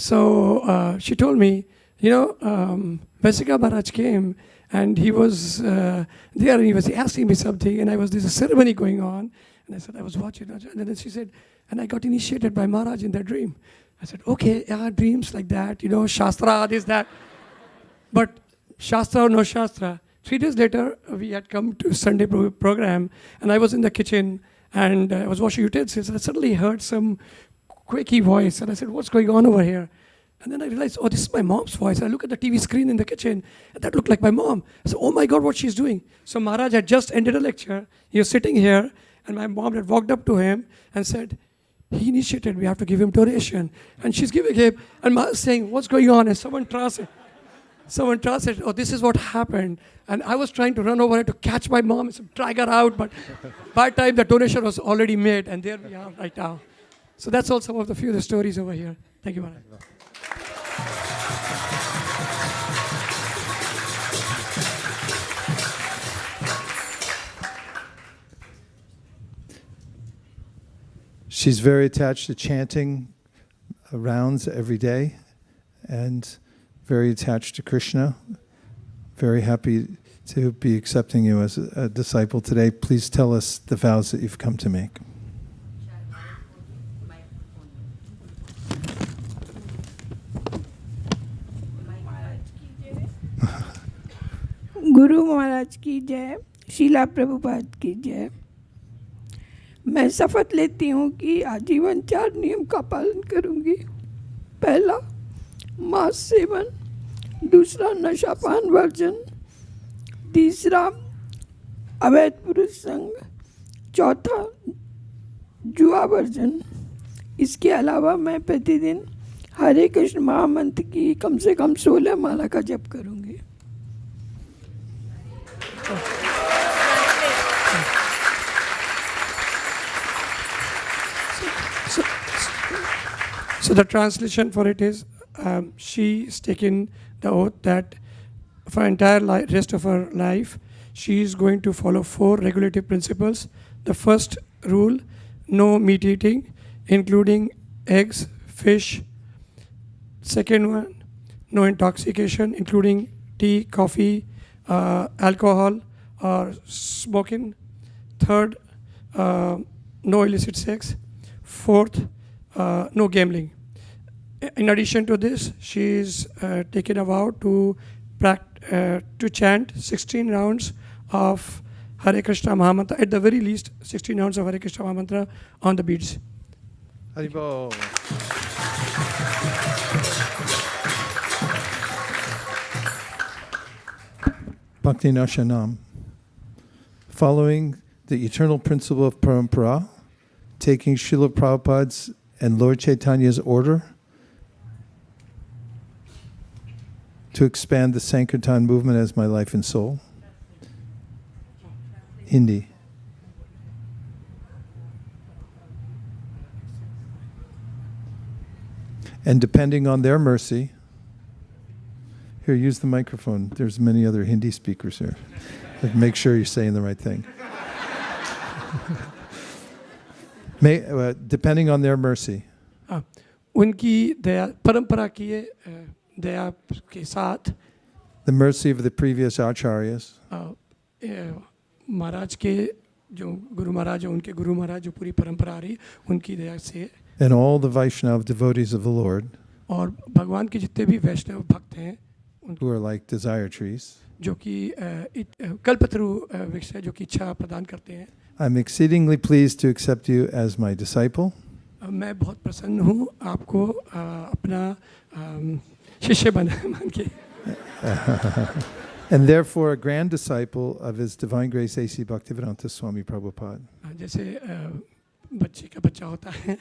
[SPEAKER 8] so she told me, Vaiśeṣika Maharaj came and he was there and he was asking me something, and there's a ceremony going on. And I said, I was watching. And then she said, and I got initiated by Maharaj in that dream. I said, okay, dreams like that, Shastra, this, that. But Shastra or no Shastra, 3 days later, we had come to Sunday program, and I was in the kitchen, and I was washing utensils, and I suddenly heard some quaky voice, and I said, what's going on over here? And then I realized, oh, this is my mom's voice. I look at the TV screen in the kitchen, and that looked like my mom. I said, oh my God, what she's doing. So Maharaj had just ended a lecture. He was sitting here, and my mom had walked up to him and said, he initiated, we have to give him donation. And she's giving him, and Maharaj saying, what's going on? And someone translated, oh, this is what happened. And I was trying to run over to catch my mom and drag her out, but by the time the donation was already made, and there we are right now. So that's all some of the few of the stories over here. Thank you, Maharaj.
[SPEAKER 1] She's very attached to chanting rounds every day and very attached to Krishna. Very happy to be accepting you as a disciple today. Please tell us the vows that you've come to make.
[SPEAKER 9] Guru Maharaj की जय, शीला प्रभुपाद की जय। मैं शपथ लेती हूँ कि आजीवन 4 नियम का पालन करूँगी। पहला, मांस सेवन। दूसरा, नशापान वर्जन। तीसरा, अवैध पुरुष संग। चौथा, जुआ वर्जन। इसके अलावा मैं प्रतिदिन हरे कृष्ण महामंत्र की कम से कम 16 माला का जप करूँगी।
[SPEAKER 8] So the translation for it is, she's taken the oath that for entire rest of her life, she is going to follow 4 regulative principles. The first rule, no meat eating, including eggs, fish. Second one, no intoxication, including tea, coffee, alcohol, or smoking. Third, no illicit sex. Fourth, no gambling. In addition to this, she is taken a vow to chant 16 rounds of Hare Krishna Mahamantra, at the very least 16 rounds of Hare Krishna Mahamantra on the beads.
[SPEAKER 1] Haribol. Bhakti Nashanam. Following the eternal principle of parampara, taking Srila Prabhupada's and Lord Chaitanya's order to expand the Sankirtan movement as my life and soul. Hindi. And depending on their mercy, here, use the microphone. There's many other Hindi speakers here. Like, make sure you're saying the right thing. Depending on their mercy.
[SPEAKER 8] उनकी दया परंपरा की दया के साथ,
[SPEAKER 1] the mercy of the previous acharyas,
[SPEAKER 8] महाराज के जो गुरु महाराज हैं, उनके गुरु महाराज जो पूरी परंपरा आ रही, उनकी दया से,
[SPEAKER 1] and all the Vaishnava devotees of the Lord,
[SPEAKER 8] और भगवान के जितने भी वैष्णव भक्त हैं,
[SPEAKER 1] who are like desire trees,
[SPEAKER 8] जो कि कल्पतरु वृक्ष है, जो कि इच्छा प्रदान करते हैं.
[SPEAKER 1] I'm exceedingly pleased to accept you as my disciple.
[SPEAKER 8] मैं बहुत प्रसन्न हूँ आपको अपना शिष्य मान के.
[SPEAKER 1] And therefore a grand disciple of His Divine Grace A.C. Bhaktivedanta Swami Prabhupada.
[SPEAKER 8] जैसे बच्चे का बच्चा होता है.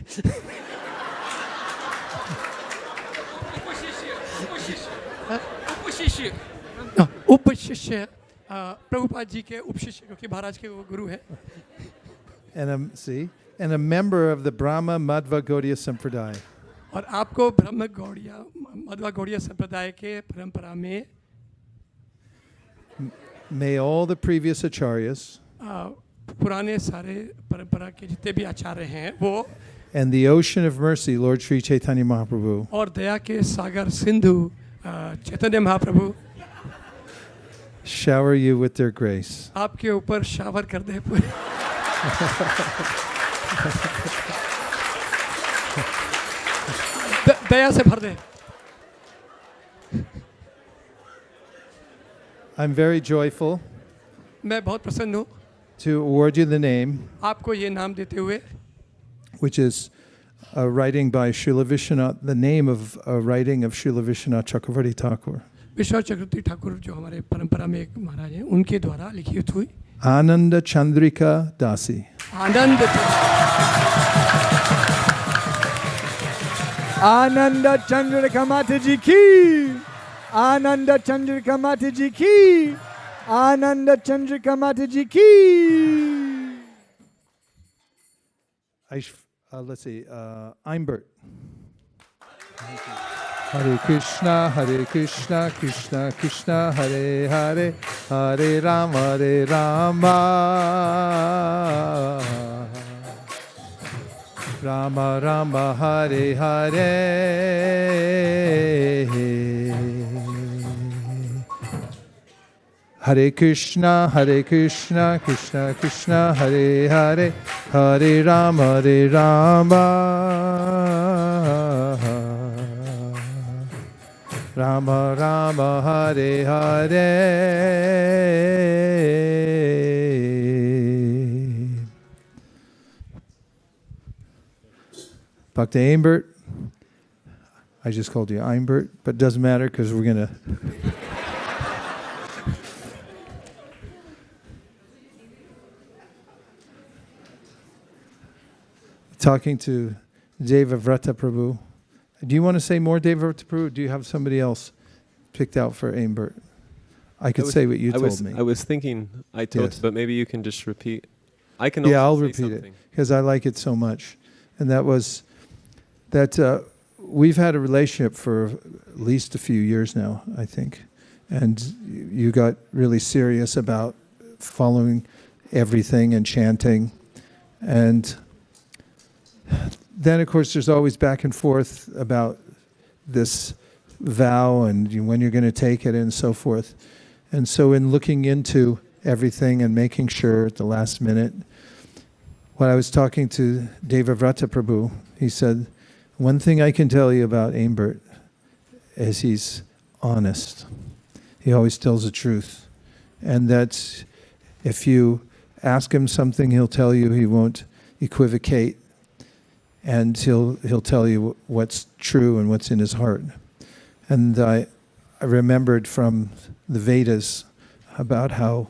[SPEAKER 8] उपशिष्य प्रभुपाद जी के उपशिष्य, क्योंकि महाराज के वो गुरु है.
[SPEAKER 1] And a member of the Brahma Madhva Gaudiya Sampradaya.
[SPEAKER 8] और आपको ब्रह्म गौड़िया मध्वा गौड़िया संप्रदाय के परंपरा में,
[SPEAKER 1] may all the previous acharyas
[SPEAKER 8] पुराने सारे परंपरा के जितने भी आचार्य हैं वो,
[SPEAKER 1] and the ocean of mercy, Lord Sri Chaitanya Mahaprabhu,
[SPEAKER 8] और दया के सागर Sindhu Chaitanya Mahaprabhu,
[SPEAKER 1] shower you with their grace.
[SPEAKER 8] आपके ऊपर शावर कर दे पूरे. दया से भर दे.
[SPEAKER 1] I'm very joyful
[SPEAKER 8] मैं बहुत प्रसन्न हूँ
[SPEAKER 1] to award you the name,
[SPEAKER 8] आपको ये नाम देते हुए,
[SPEAKER 1] which is a writing by Srila Vishwanath, the name of a writing of Srila Vishwanath Chakravarti Thakur.
[SPEAKER 8] Vishwanath चक्रवर्ती ठाकुर जो हमारे परंपरा में एक महाराज हैं, उनके द्वारा लिखित हुई
[SPEAKER 1] Ananda Chandrika Dasi.
[SPEAKER 8] Anand
[SPEAKER 3] Anand Chandrika माता जी की, आनंद चंद्रिका माता जी की, आनंद चंद्रिका माता जी की.
[SPEAKER 1] Let's see, Eimbert. Hare Krishna, Krishna Krishna, Hare Hare, Hare Rama, Rama Rama, Hare Hare. Hare Krishna, Krishna Krishna, Hare Hare, Hare Rama, Rama Rama, Hare Hare. Bhakti Aimbert. I just called you Aimbert, but it doesn't matter because we're going to... Talking to Devavrata Prabhu. Do you want to say more, Devavrata Prabhu? Do you have somebody else picked out for Aimbert? I could say what you told me.
[SPEAKER 4] I was thinking I told,
[SPEAKER 1] Yes.
[SPEAKER 4] but maybe you can just repeat. I can.
[SPEAKER 1] Yeah,
[SPEAKER 4] also
[SPEAKER 1] I'll
[SPEAKER 4] say
[SPEAKER 1] repeat
[SPEAKER 4] something.
[SPEAKER 1] it because I like it so much. And that was that we've had a relationship for at least a few years now, I think. And you got really serious about following everything and chanting. And then, of course, there's always back and forth about this vow and when you're going to take it and so forth. And so in looking into everything and making sure at the last minute, when I was talking to Devavrata Prabhu, he said, one thing I can tell you about Aimbert is he's honest. He always tells the truth. And that if you ask him something, he'll tell you, he won't equivocate. And he'll tell you what's true and what's in his heart. And I remembered from the Vedas about how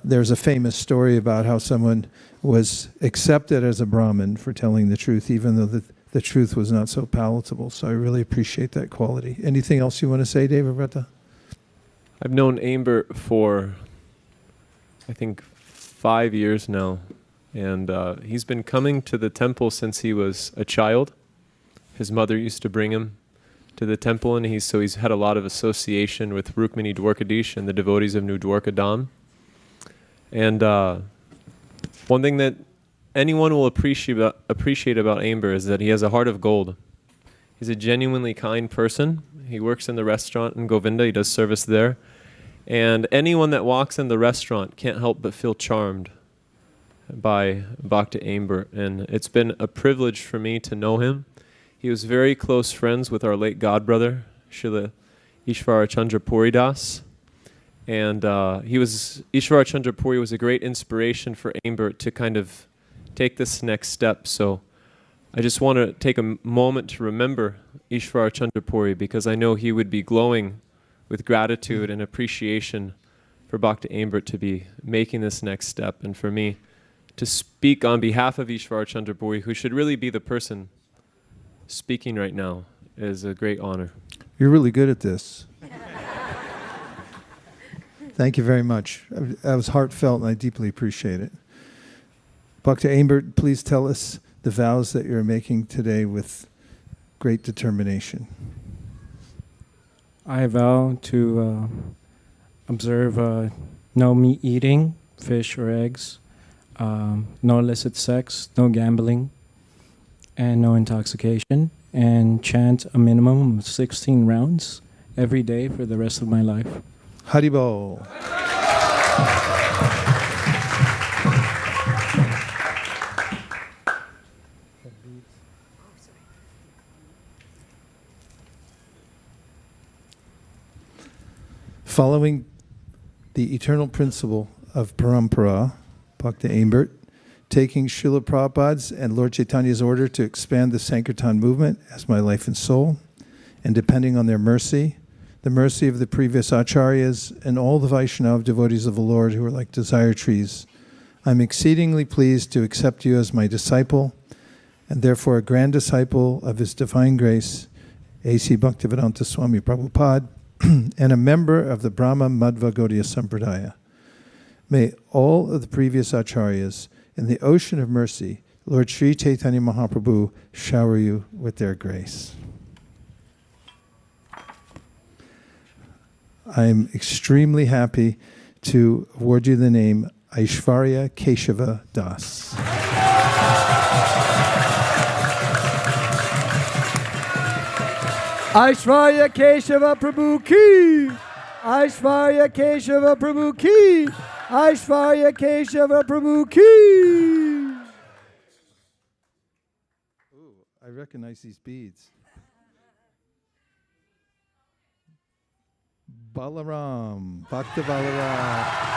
[SPEAKER 1] there's a famous story about how someone was accepted as a Brahmin for telling the truth, even though the truth was not so palatable. So I really appreciate that quality. Anything else you want to say, Devavrata?
[SPEAKER 4] I've known Aimbert for, I think, 5 years now. And he's been coming to the temple since he was a child. His mother used to bring him to the temple, and he's had a lot of association with Rukmini Dwarkadish and the devotees of New Dwarka Dham. And one thing that anyone will appreciate about Aimbert is that he has a heart of gold. He's a genuinely kind person. He works in the restaurant in Govinda. He does service there. And anyone that walks in the restaurant can't help but feel charmed by Bhakti Aimbert, and it's been a privilege for me to know him. He was very close friends with our late godbrother, Srila Ishvara Chandra Puri Das, and Ishvara Chandra Puri was a great inspiration for Aimbert to kind of take this next step. So I just want to take a moment to remember Ishvara Chandra Puri, because I know he would be glowing with gratitude and appreciation for Bhakti Aimbert to be making this next step, and for me to speak on behalf of Ishvara Chandra Puri, who should really be the person speaking right now, is a great honor.
[SPEAKER 1] You're really good at this. Thank you very much. That was heartfelt, and I deeply appreciate it. Bhakti Aimbert, please tell us the vows that you're making today with great determination.
[SPEAKER 10] I vow to observe no meat eating, fish or eggs, no illicit sex, no gambling, and no intoxication, and chant a minimum of 16 rounds every day for the rest of my life.
[SPEAKER 1] Haribol. Following the eternal principle of parampara, Bhakti Aimbert, taking Srila Prabhupada's and Lord Chaitanya's order to expand the Sankirtan movement as my life and soul, and depending on their mercy, the mercy of the previous acharyas and all the Vaishnava devotees of the Lord who are like desire trees, I'm exceedingly pleased to accept you as my disciple, and therefore a grand disciple of His Divine Grace, A.C. Bhaktivedanta Swami Prabhupada, and a member of the Brahma Madhva Gaudiya Sampradaya. May all of the previous acharyas in the ocean of mercy, Lord Sri Chaitanya Mahaprabhu, shower you with their grace. I'm extremely happy to award you the name Aishvarya Keshava Das.
[SPEAKER 3] Aishvarya Keshava Prabhu ki! Aishvarya Keshava Prabhu ki. Aishvarya Keshava Prabhu ki.
[SPEAKER 1] I recognize these beads. Balaram, Bhakta Balaram.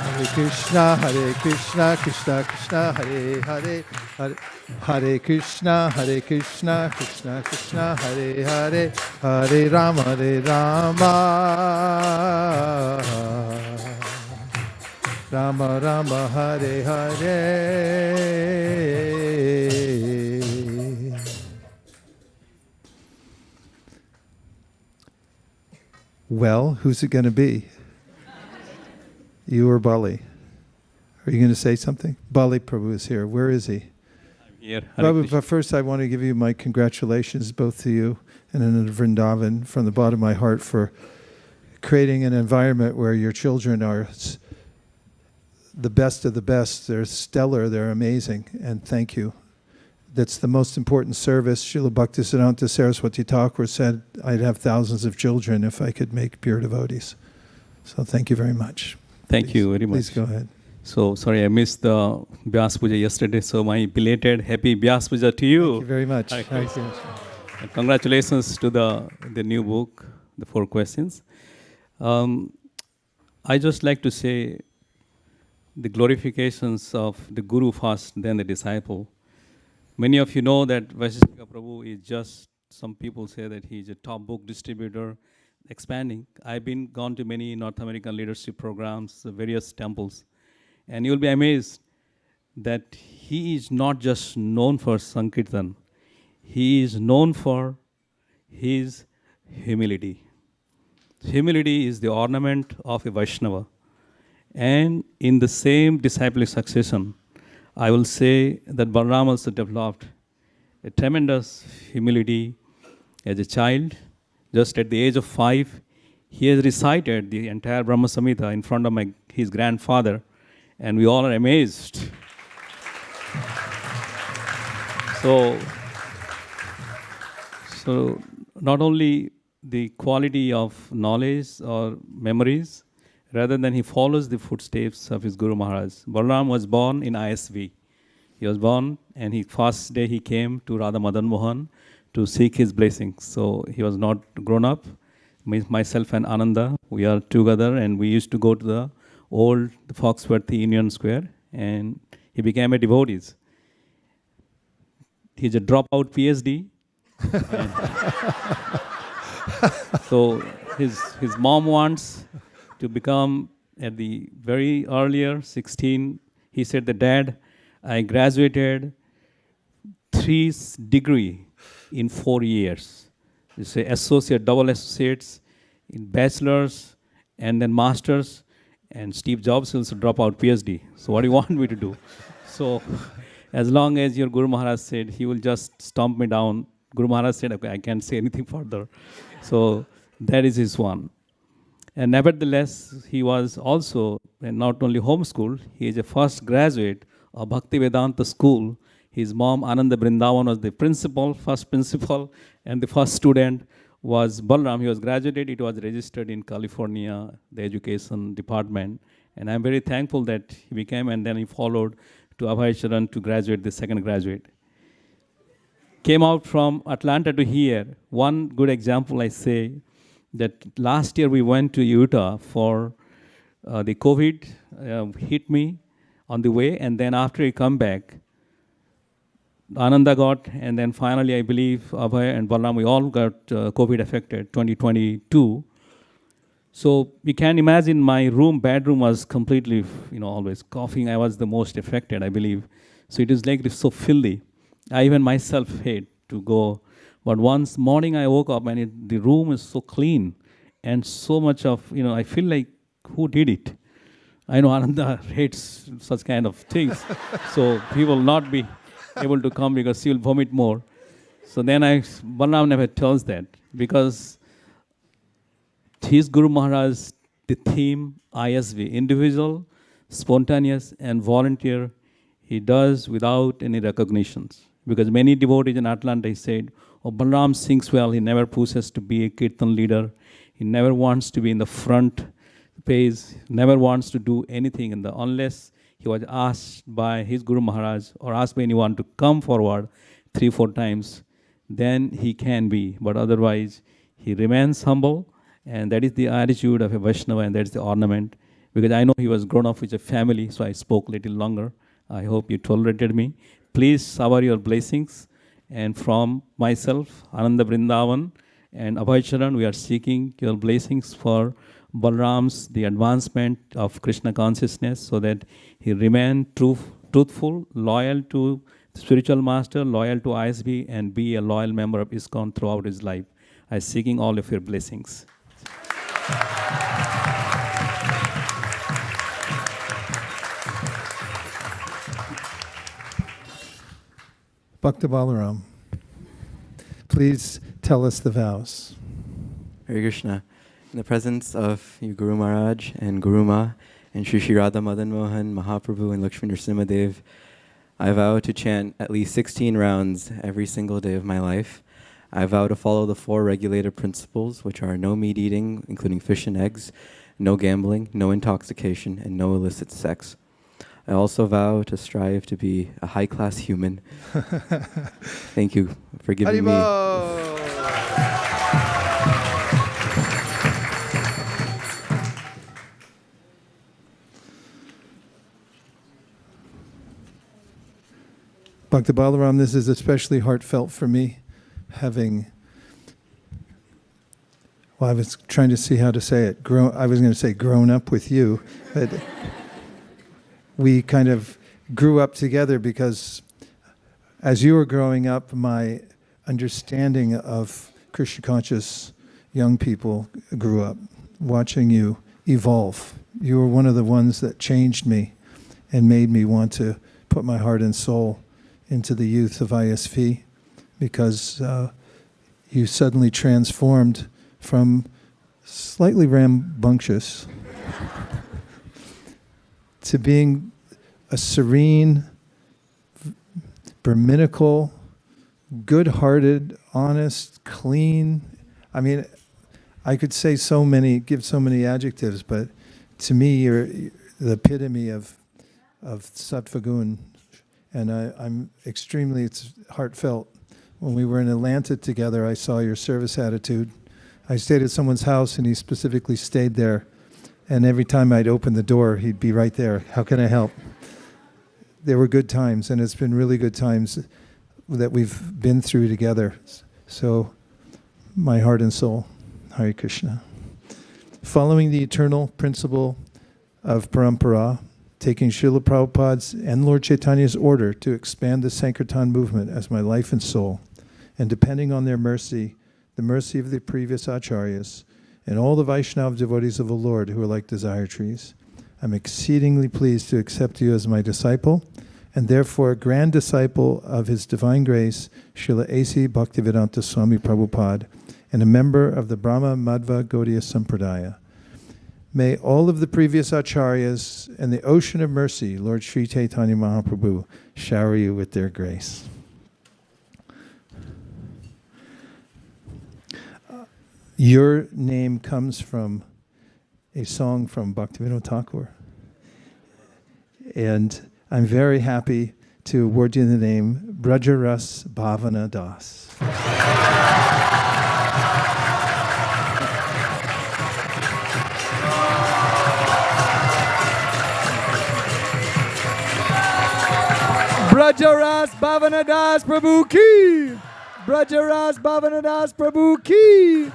[SPEAKER 1] Hare Krishna, Krishna Krishna, Hare Hare, Hare Krishna, Krishna Krishna, Hare Hare, Hare Rama, Rama Rama, Hare Hare. Well, who's it going to be? You or Bali? Are you going to say something? Bali Prabhu is here. Where is he?
[SPEAKER 11] I'm here.
[SPEAKER 1] Prabhu, but first I want to give you my congratulations, both to you and in Vrindavan, from the bottom of my heart, for creating an environment where your children are the best of the best. They're stellar. They're amazing. And thank you. That's the most important service. Srila Bhaktisiddhanta Saraswati Thakur said, I'd have thousands of children if I could make pure devotees. So thank you very much.
[SPEAKER 11] Thank you very much.
[SPEAKER 1] Please go ahead.
[SPEAKER 11] So, sorry, I missed the Vyas Puja yesterday, so my belated happy Vyas Puja to you.
[SPEAKER 1] Thank you very much.
[SPEAKER 11] Thank you. And congratulations to the new book, The 4 Questions. I just like to say the glorifications of the Guru first, then the disciple. Many of you know that Vaiśeṣika Prabhu is just, some people say that he is a top book distributor, expanding. I've gone to many North American leadership programs, various temples, and you'll be amazed that he is not just known for Sankirtan, he is known for his humility. Humility is the ornament of a Vaishnava. And in the same disciplic succession, I will say that Balaram also developed a tremendous humility as a child. Just at the age of 5, he has recited the entire Brahma Samhita in front of his grandfather, and we all are amazed. So not only the quality of knowledge or memories, rather than he follows the footsteps of his Guru Maharaj. Balaram was born in ISV. He was born, and first day he came to Radha Madan Mohan to seek his blessings. So he was not grown up. Myself and Ananda, we are together, and we used to go to the old Foxworthy Union Square, and he became a devotee. He's a dropout PhD. So his mom wants to become, at the very earlier 16, he said that, Dad, I graduated 3 degrees in 4 years. You say associate, double associates, in bachelor's, and then master's, and Steve Jobs also drop out PhD. So what do you want me to do? So as long as your Guru Maharaj said, he will just stomp me down. Guru Maharaj said, okay, I can't say anything further. So that is his one. And nevertheless, he was also not only homeschooled, he is a first graduate of Bhakti Vedanta school. His mom, Ananda Brindavan, was the first principal, and the first student was Balaram. He was graduated, it was registered in California, the education department. And I'm very thankful that he became, and then he followed to Abhay to graduate, the second graduate. Came out from Atlanta to here. One good example, I say, that last year we went to Utah for the COVID hit me on the way, and then after we come back, Ananda got, and then finally I believe Abhay and Balaram, we all got COVID affected, 2022. So you can imagine my bedroom was completely, always coughing. I was the most affected, I believe. So it is like so filthy. I even myself hate to go. But once morning I woke up and the room is so clean and so much of, I feel like, who did it? I know Ananda hates such kind of things. So he will not be able to come because he will vomit more. So then Balaram never tells that, because his Guru Maharaj, the theme ISV, individual, spontaneous and volunteer, he does without any recognitions. Because many devotees in Atlanta, he said, or Balaram sings well, he never pushes to be a kirtan leader. He never wants to be in the front page, never wants to do anything unless he was asked by his Guru Maharaj or asked by anyone to come forward 3-4 times, then he can be. But otherwise, he remains humble, and that is the attitude of a Vaishnava, and that is the ornament. Because I know he was grown up with a family, so I spoke a little longer. I hope you tolerated me. Please shower your blessings. And from myself, Ananda Vrindavan, and Abhay Charan, we are seeking your blessings for Balaram's, the advancement of Krishna consciousness, so that he remain truthful, loyal to the spiritual master, loyal to ISV, and be a loyal member of ISKCON throughout his life. I am seeking all of your blessings.
[SPEAKER 1] Bhakta Balaram, please tell us the vows.
[SPEAKER 12] Hare Krishna. In the presence of your Guru Maharaj and Guru Ma and Shri Shri Radha Madan Mohan, Mahaprabhu and Lakshmi Nrsimhadev, I vow to chant at least 16 rounds every single day of my life. I vow to follow the 4 regulated principles, which are no meat eating, including fish and eggs, no gambling, no intoxication, and no illicit sex. I also vow to strive to be a high-class human. Thank you for giving me...
[SPEAKER 1] Bhakta Balaram, this is especially heartfelt for me, having, well, I was trying to see how to say it. I was going to say grown up with you, but we kind of grew up together because as you were growing up, my understanding of Krishna conscious young people grew up, watching you evolve. You were one of the ones that changed me and made me want to put my heart and soul into the youth of ISV, because you suddenly transformed from slightly rambunctious to being a serene, Brahminical, good-hearted, honest, clean. I mean, I could say give so many adjectives, but to me, you're the epitome of Sattva-gun. And I'm extremely, it's heartfelt. When we were in Atlanta together, I saw your service attitude. I stayed at someone's house, and he specifically stayed there. And every time I'd open the door, he'd be right there. How can I help? There were good times, and it's been really good times that we've been through together. So, my heart and soul, Hare Krishna. Following the eternal principle of parampara, taking Srila Prabhupada's and Lord Chaitanya's order to expand the Sankirtan movement as my life and soul, and depending on their mercy, the mercy of the previous acharyas, and all the Vaishnava devotees of the Lord who are like desire trees, I'm exceedingly pleased to accept you as my disciple, and therefore a grand disciple of His Divine Grace, Srila A.C. Bhaktivedanta Swami Prabhupada, and a member of the Brahma Madhva Gaudiya Sampradaya. May all of the previous acharyas and the ocean of mercy, Lord Sri Chaitanya Mahaprabhu, shower you with their grace. Your name comes from a song from Bhaktivinoda Thakur. And I'm very happy to award you the name Brajaras Bhavana Das.
[SPEAKER 3] Brajaras Bhavanadas Prabhu ki! Brajaras Bhavanadas Prabhu ki!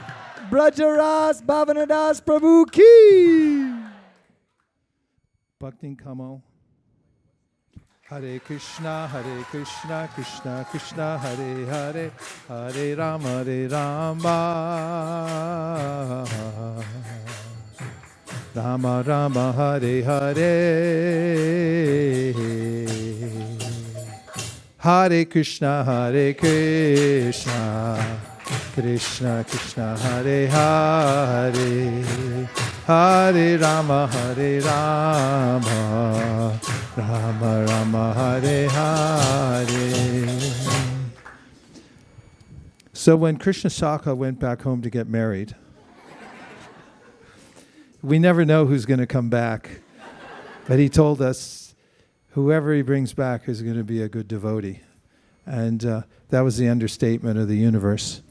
[SPEAKER 3] Brajaras Bhavanadas Prabhu ki!
[SPEAKER 1] Bhaktin Kamo. Hare Krishna, Krishna Krishna, Hare Hare, Hare Rama, Rama Rama, Hare Hare. Hare Krishna, Krishna Krishna, Hare Hare, Hare Rama, Rama Rama, Hare Hare. So when Vaiśeṣika went back home to get married, we never know who's going to come back, but he told us whoever he brings back is going to be a good devotee. And that was the understatement of the universe.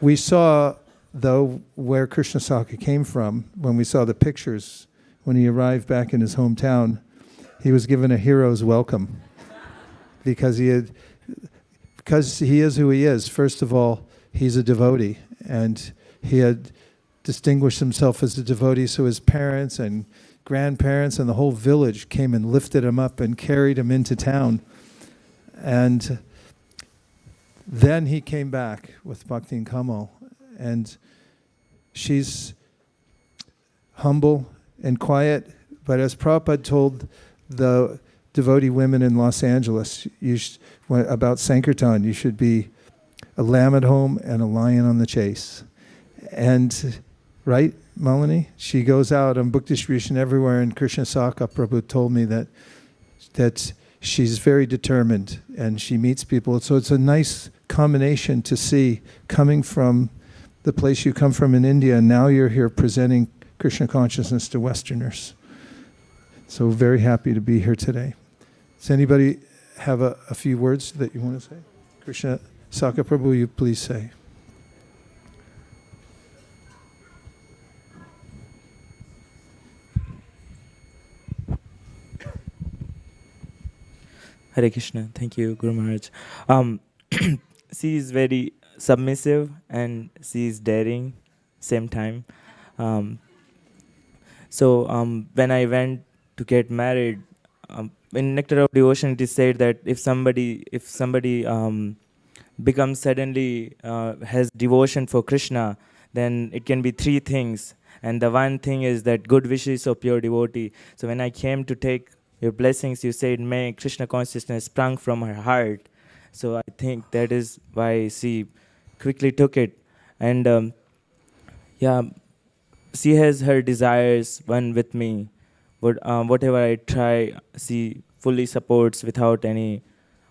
[SPEAKER 1] We saw, though, where Vaiśeṣika came from when we saw the pictures. When he arrived back in his hometown, he was given a hero's welcome because he is who he is. First of all, he's a devotee, and he had distinguished himself as a devotee, so his parents and grandparents and the whole village came and lifted him up and carried him into town. And then he came back with Bhakti and Kamal, and she's humble and quiet, but as Prabhupada told the devotee women in Los Angeles about Sankirtan, you should be a lamb at home and a lion on the chase. And, right, Malini? She goes out on book distribution everywhere, and Vaiśeṣika Prabhu told me that she's very determined and she meets people. So it's a nice combination to see coming from the place you come from in India, and now you're here presenting Krishna consciousness to Westerners. So very happy to be here today. Does anybody have a few words that you want to say? Vaiśeṣika Prabhu, will you please say?
[SPEAKER 13] Hare Krishna. Thank you, Guru Maharaj. She is very submissive and she is daring same time. So when I went to get married, in Nectar of Devotion it is said that if somebody becomes suddenly has devotion for Krishna, then it can be three things. And the one thing is that good wishes of pure devotee. So when I came to take your blessings, you said, may Krishna consciousness sprung from her heart. So I think that is why she quickly took it. And she has her desires one with me. But whatever I try, she fully supports without any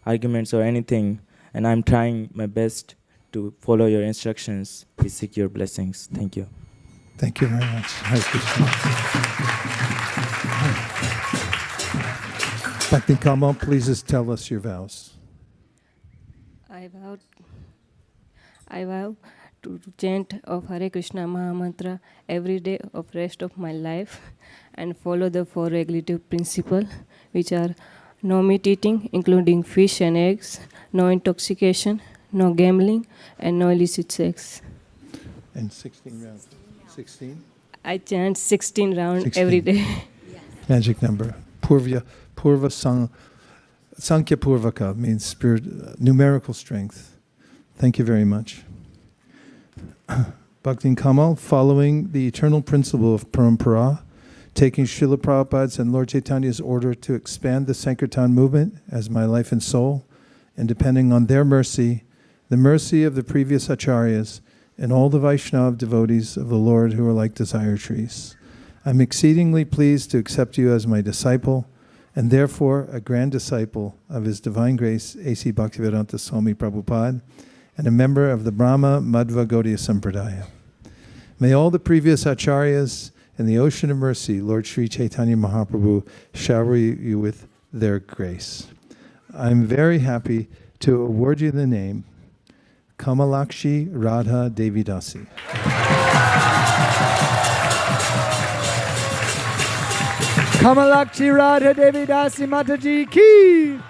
[SPEAKER 13] arguments or anything. And I'm trying my best to follow your instructions. We seek your blessings. Thank you.
[SPEAKER 1] Thank you very much. Hare Krishna. Bhakti Kamal, please just tell us your vows.
[SPEAKER 14] I vow to chant of Hare Krishna Maha Mantra every day of rest of my life and follow the four regulative principles, which are no meat eating, including fish and eggs, no intoxication, no gambling, and no illicit sex.
[SPEAKER 1] And 16 rounds. 16?
[SPEAKER 14] I chant 16 rounds every day.
[SPEAKER 1] Magic number. Purva Sankhya Purvaka means spirit, numerical strength. Thank you very much. Bhakti and Kamal, following the eternal principle of Parampara, taking Srila Prabhupada's and Lord Chaitanya's order to expand the Sankirtan movement as my life and soul, and depending on their mercy, the mercy of the previous acharyas, and all the Vaishnava devotees of the Lord who are like desire trees. I'm exceedingly pleased to accept you as my disciple, and therefore a grand disciple of His Divine Grace, A.C. Bhaktivedanta Swami Prabhupada, and a member of the Brahma Madhva Gaudiya Sampradaya. May all the previous acharyas and the ocean of mercy, Lord Sri Chaitanya Mahaprabhu, shower you with their grace. I'm very happy to award you the name Kamalakshi Radha Devi Dāsi.
[SPEAKER 3] Kamalakshi Radha Devi Dāsi Mataji ki!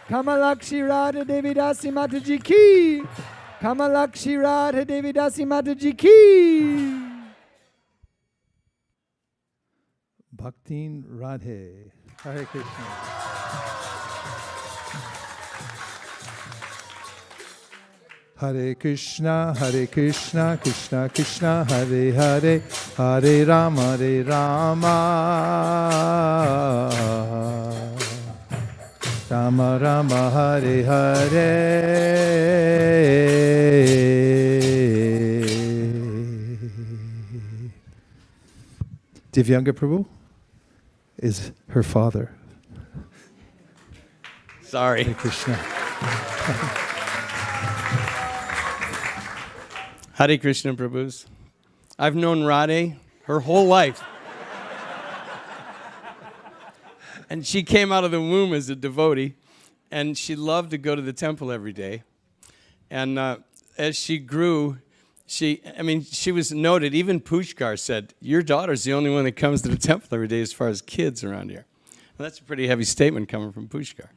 [SPEAKER 3] Kamalakshi Radha Devi Dāsi Mataji ki! Kamalakshi Radha Devi Dāsi Mataji ki!
[SPEAKER 1] Bhaktin Radhe. Hare Krishna. Hare Krishna, Krishna Krishna, Hare Hare, Hare Rama, Rama Rama, Hare Hare. Divyanga Prabhu is her father.
[SPEAKER 2] Sorry.
[SPEAKER 1] Hare Krishna.
[SPEAKER 15] Hare Krishna Prabhus. I've known Radhe her whole life. And she came out of the womb as a devotee, and she loved to go to the temple every day. And as she grew, she was noted. Even Pushkar said, your daughter's the only one that comes to the temple every day as far as kids around here. Well, that's a pretty heavy statement coming from Pushkar.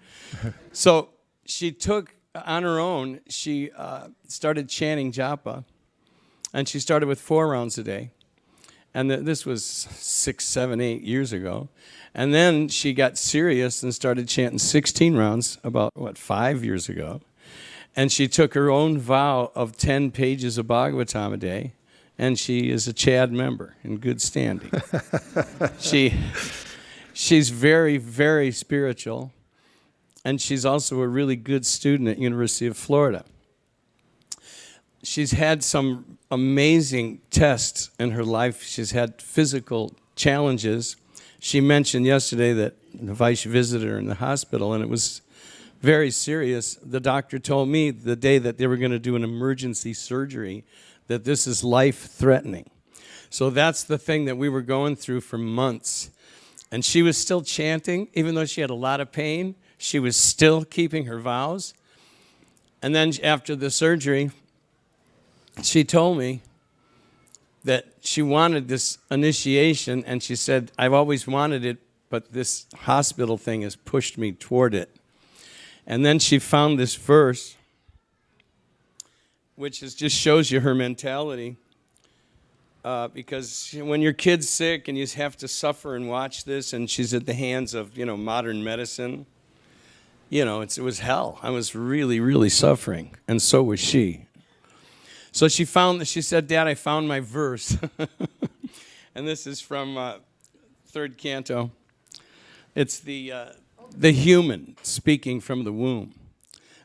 [SPEAKER 15] So she took, on her own, she started chanting japa, and she started with 4 rounds a day. And this was 6, 7, 8 years ago. And then she got serious and started chanting 16 rounds about, 5 years ago. And she took her own vow of 10 pages of Bhagavatam a day, and she is a Chad member in good standing. She's very, very spiritual, and she's also a really good student at University of Florida. She's had some amazing tests in her life. She's had physical challenges. She mentioned yesterday that the Vaish visited her in the hospital, and it was very serious. The doctor told me the day that they were going to do an emergency surgery that this is life-threatening. So that's the thing that we were going through for months. And she was still chanting, even though she had a lot of pain. She was still keeping her vows. And then after the surgery, she told me that she wanted this initiation, and she said, I've always wanted it, but this hospital thing has pushed me toward it. And then she found this verse, which just shows you her mentality. Because when your kid's sick and you have to suffer and watch this, and she's at the hands of, modern medicine, it was hell. I was really, really suffering, and so was she. So she said, Dad, I found my verse. And this is from 3rd canto. It's the human speaking from the womb.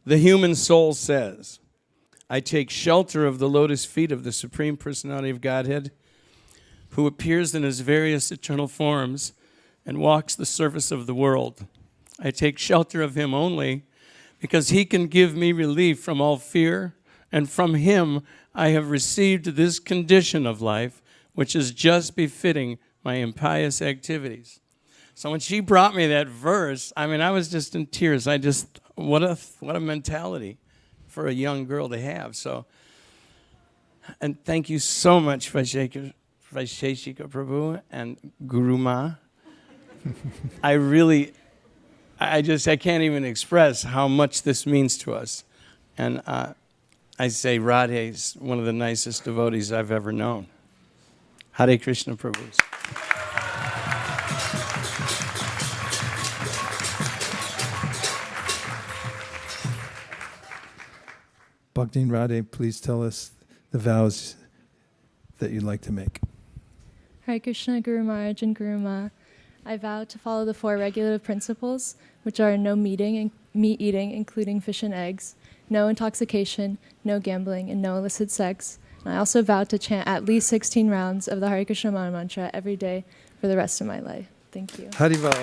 [SPEAKER 15] The human soul says, I take shelter of the lotus feet of the Supreme Personality of Godhead, who appears in his various eternal forms and walks the surface of the world. I take shelter of him only because he can give me relief from all fear, and from him I have received this condition of life, which is just befitting my impious activities. So when she brought me that verse, I was just in tears. What a mentality for a young girl to have. So, and thank you so much, Vaiśeṣika Prabhu and Guru Ma. I can't even express how much this means to us. And I say Radhe is one of the nicest devotees I've ever known. Hare Krishna Prabhus.
[SPEAKER 1] Bhaktin Radhe, please tell us the vows that you'd like to make.
[SPEAKER 16] Hare Krishna, Guru Maharaj and Guru Ma. I vow to follow the 4 regulative principles, which are no meat eating, including fish and eggs, no intoxication, no gambling, and no illicit sex. And I also vow to chant at least 16 rounds of the Hare Krishna Maha Mantra every day for the rest of my life. Thank you.
[SPEAKER 1] Harival.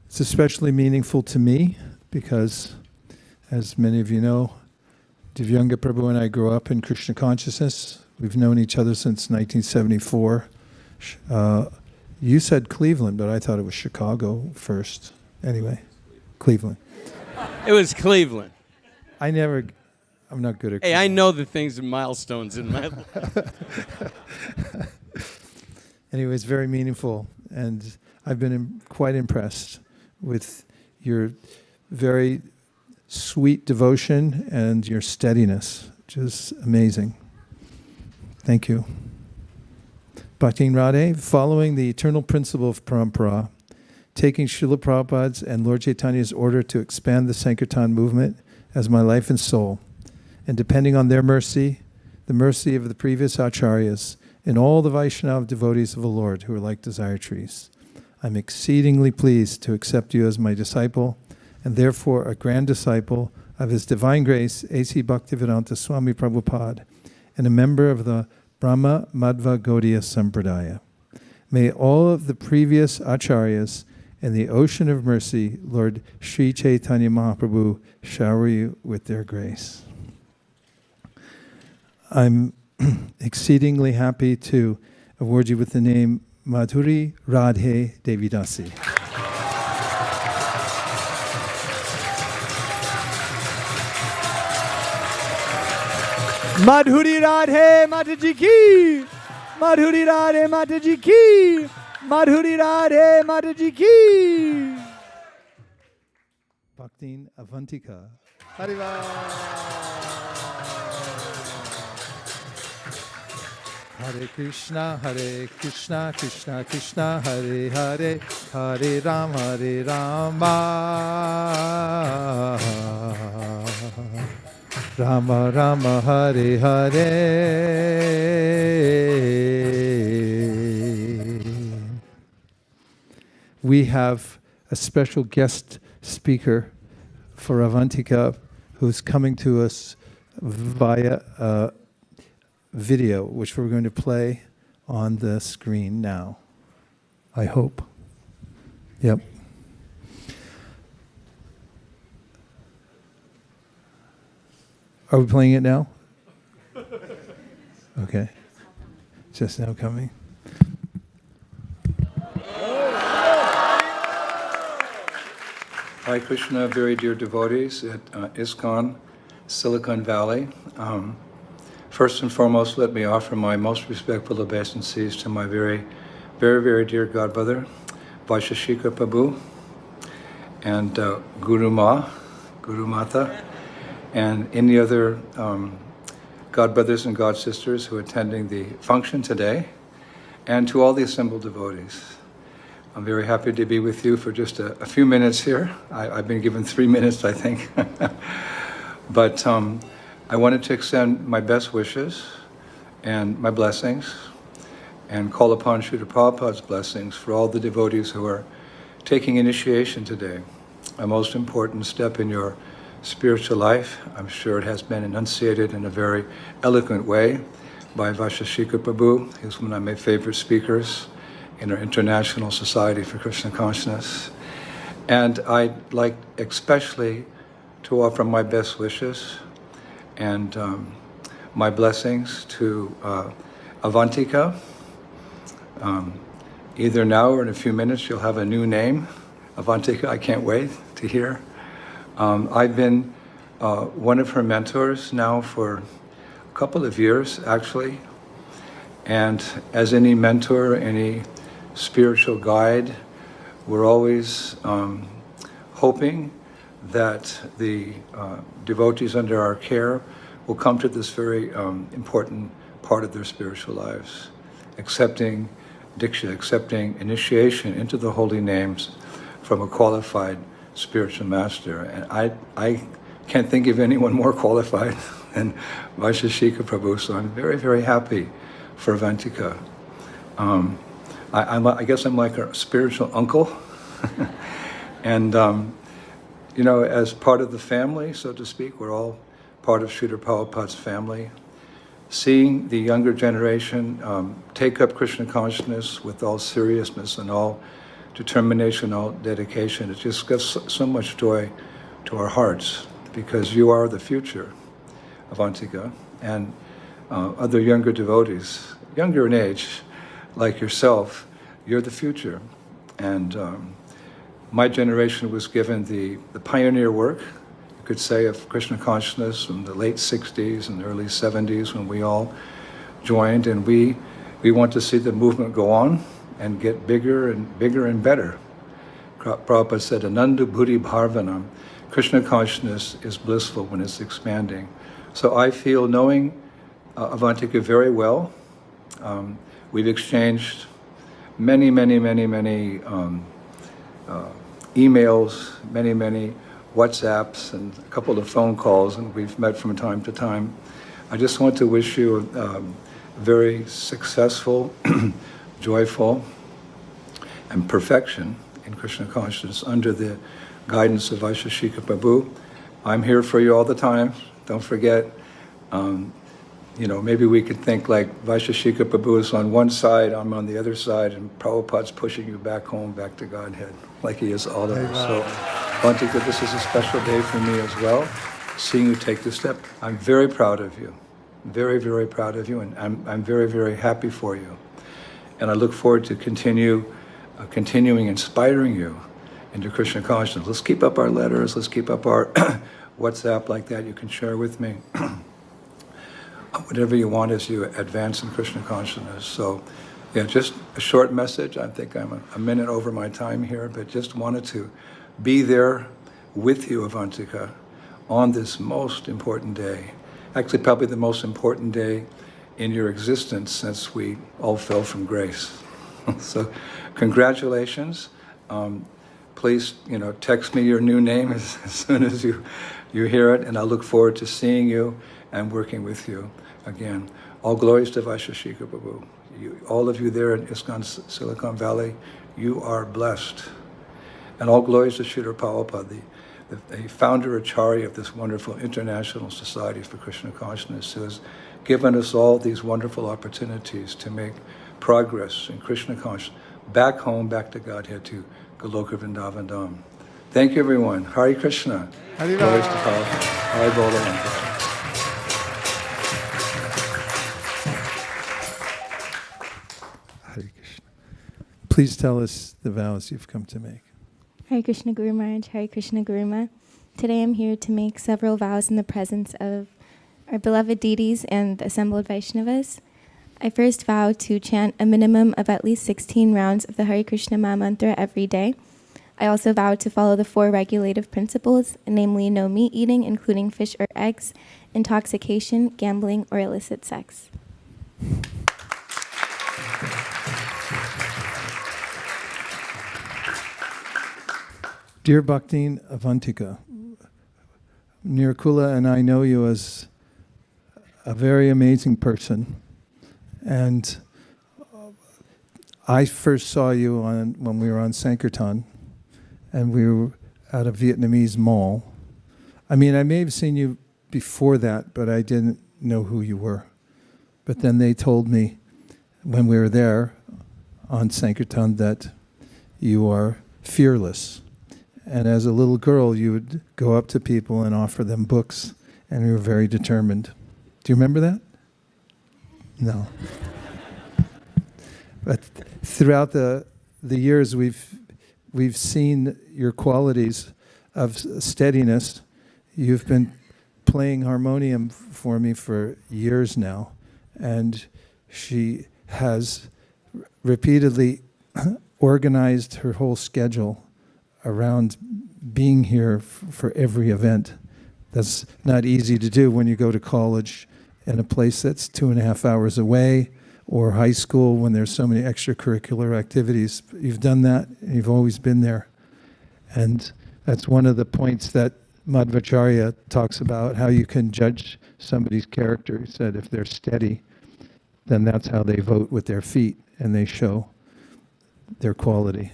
[SPEAKER 1] It's especially meaningful to me because, as many of you know, Divyanga Prabhu and I grew up in Krishna consciousness. We've known each other since 1974. You said Cleveland, but I thought it was Chicago first. Anyway, Cleveland.
[SPEAKER 15] It was Cleveland.
[SPEAKER 1] I'm not good at
[SPEAKER 15] Hey, I know the things and milestones in my life.
[SPEAKER 1] Anyway, it's very meaningful, and I've been quite impressed with your very sweet devotion and your steadiness. Just amazing. Thank you. Bhaktin Radhe, following the eternal principle of parampara, taking Srila Prabhupada's and Lord Chaitanya's order to expand the Sankirtan movement as my life and soul, and depending on their mercy, the mercy of the previous acharyas, and all the Vaishnava devotees of the Lord who are like desire trees, I'm exceedingly pleased to accept you as my disciple, and therefore a grand disciple of His Divine Grace, A.C. Bhaktivedanta Swami Prabhupada, and a member of the Brahma Madhva Gaudiya Sampradaya. May all of the previous acharyas In the ocean of mercy, Lord Sri Chaitanya Mahaprabhu shower you with their grace. I'm exceedingly happy to award you with the name Madhuri Radhe Devi Dāsi.
[SPEAKER 3] Madhuri Radhe Mataji ki! Madhuri Radhe Mataji ki! Madhuri Radhe Mataji ki!
[SPEAKER 1] Bhaktin Avantika. Hariva. Hare Krishna, Krishna Krishna, Hare Hare, Hare Rama, Rama Rama, Hare Hare. We have a special guest speaker for Avantika who's coming to us via video, which we're going to play on the screen now. I hope. Yep. Are we playing it now? Okay. Just now coming. Hi Krishna, very dear devotees at ISKCON, Silicon Valley. First and foremost, let me offer my most respectful obeisances to my very, very dear godbrother, Vaiśeṣika Prabhu, and Guru Mata, and any other godbrothers and godsisters who are attending the function today, and to all the assembled devotees. I'm very happy to be with you for just a few minutes here. I've been given 3 minutes, I think. But I wanted to extend my best wishes and my blessings and call upon Srila Prabhupada's blessings for all the devotees who are taking initiation today. A most important step in your spiritual life. I'm sure it has been enunciated in a very eloquent way by Vaiśeṣika Prabhu. He's one of my favorite speakers in our International Society for Krishna Consciousness. And I'd like especially to offer my best wishes and my blessings to Avantika. Either now or in a few minutes you'll have a new name, Avantika. I can't wait to hear. I've been one of her mentors now for a couple of years, actually. And as any mentor, any spiritual guide, we're always hoping that the devotees under our care will come to this very important part of their spiritual lives, accepting Diksha, accepting initiation into the holy names from a qualified spiritual master. And I can't think of anyone more qualified than Vaiśeṣika Prabhu, so I'm very, very happy for Avantika. I guess I'm like a spiritual uncle. And you know, as part of the family, so to speak, we're all part of Srila Prabhupada's family. Seeing the younger generation take up Krishna consciousness with all seriousness and all determination, all dedication, it just gives so much joy to our hearts, because you are the future, Avantika, and other younger devotees, younger in age, like yourself, you're the future. And my generation was given the pioneer work, you could say, of Krishna consciousness in the late 60s and early 70s when we all joined, and we want to see the movement go on and get bigger and bigger and better. Prabhupada said, Ananda Buddhi Bharvanam, Krishna consciousness is blissful when it's expanding. So I feel, knowing Avantika very well, we've exchanged many emails, many WhatsApps, and a couple of phone calls, and we've met from time to time. I just want to wish you a very successful, joyful, and perfection in Krishna consciousness under the guidance of Vaiśeṣika Prabhu. I'm here for you all the time. Don't forget, maybe we could think like Vaiśeṣika Prabhu is on one side, I'm on the other side, and Prabhupada's pushing you back home, back to Godhead, like he is all of us. So, Bhantika, this is a special day for me as well, seeing you take this step. I'm very proud of you, very, very proud of you, and I'm very, very happy for you. And I look forward to continuing inspiring you into Krishna consciousness. Let's keep up our letters, let's keep up our WhatsApp like that. You can share with me whatever you want as you advance in Krishna consciousness. So, yeah, just a short message. I think I'm a minute over my time here, but just wanted to be there with you, Avantika, on this most important day. Actually, probably the most important day in your existence since we all fell from grace. So, congratulations. Please, text me your new name as soon as you hear it, and I look forward to seeing you and working with you again. All glories to Vaiśeṣika Prabhu. All of you there in ISKCON Silicon Valley, you are blessed. And all glories to Srila Prabhupada, the founder Acharya of this wonderful International Society for Krishna Consciousness, who has given us all these wonderful opportunities to make progress in Krishna consciousness, back home, back to Godhead, to Goloka Vrindavan Dham. Thank you, everyone. Hare Krishna.
[SPEAKER 3] Hare
[SPEAKER 1] Glories to Prabhupada. Hare Bolaram. Please tell us the vows you've come to make.
[SPEAKER 17] Hare Krishna Guru Maharaj, Hare Krishna Guru Ma. Today I'm here to make several vows in the presence of our beloved deities and the assembled Vaishnavas. I first vow to chant a minimum of at least 16 rounds of the Hare Krishna Maha Mantra every day. I also vow to follow the 4 regulative principles, namely no meat eating, including fish or eggs, intoxication, gambling, or illicit sex.
[SPEAKER 1] Dear Bhaktin Avantika, Nirkula and I know you as a very amazing person, and I first saw you when we were on Sankirtan, and we were at a Vietnamese mall. I mean, I may have seen you before that, but I didn't know who you were. But then they told me when we were there on Sankirtan that you are fearless. And as a little girl, you would go up to people and offer them books, and you were very determined. Do you remember that? No. But throughout the years, we've seen your qualities of steadiness. You've been playing harmonium for me for years now, and she has repeatedly organized her whole schedule around being here for every event. That's not easy to do when you go to college in a place that's 2.5 hours away, or high school when there's so many extracurricular activities. You've done that, and you've always been there. And that's one of the points that Madhvacharya talks about, how you can judge somebody's character. He said if they're steady, then that's how they vote with their feet, and they show their quality.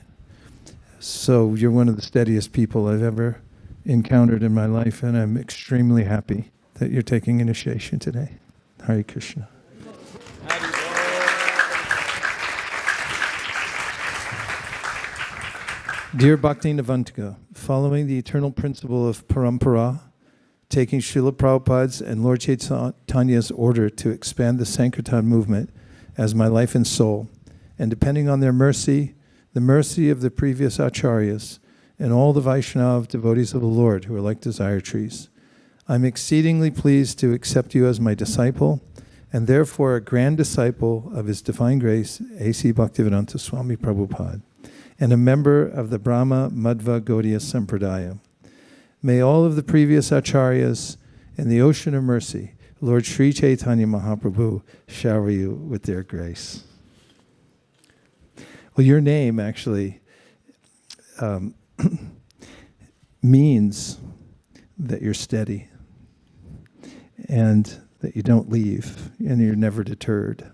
[SPEAKER 1] So you're one of the steadiest people I've ever encountered in my life, and I'm extremely happy that you're taking initiation today. Hare Krishna. Dear Bhakti Navantika, following the eternal principle of parampara, taking Srila Prabhupada's and Lord Chaitanya's order to expand the Sankirtan movement as my life and soul, and depending on their mercy, the mercy of the previous acharyas, and all the Vaishnava devotees of the Lord who are like desire trees, I'm exceedingly pleased to accept you as my disciple, and therefore a grand disciple of His Divine Grace, A.C. Bhaktivedanta Swami Prabhupada, and a member of the Brahma Madhva Gaudiya Sampradaya. May all of the previous acharyas in the ocean of mercy, Lord Sri Chaitanya Mahaprabhu, shower you with their grace. Well, your name actually means that you're steady and that you don't leave and you're never deterred.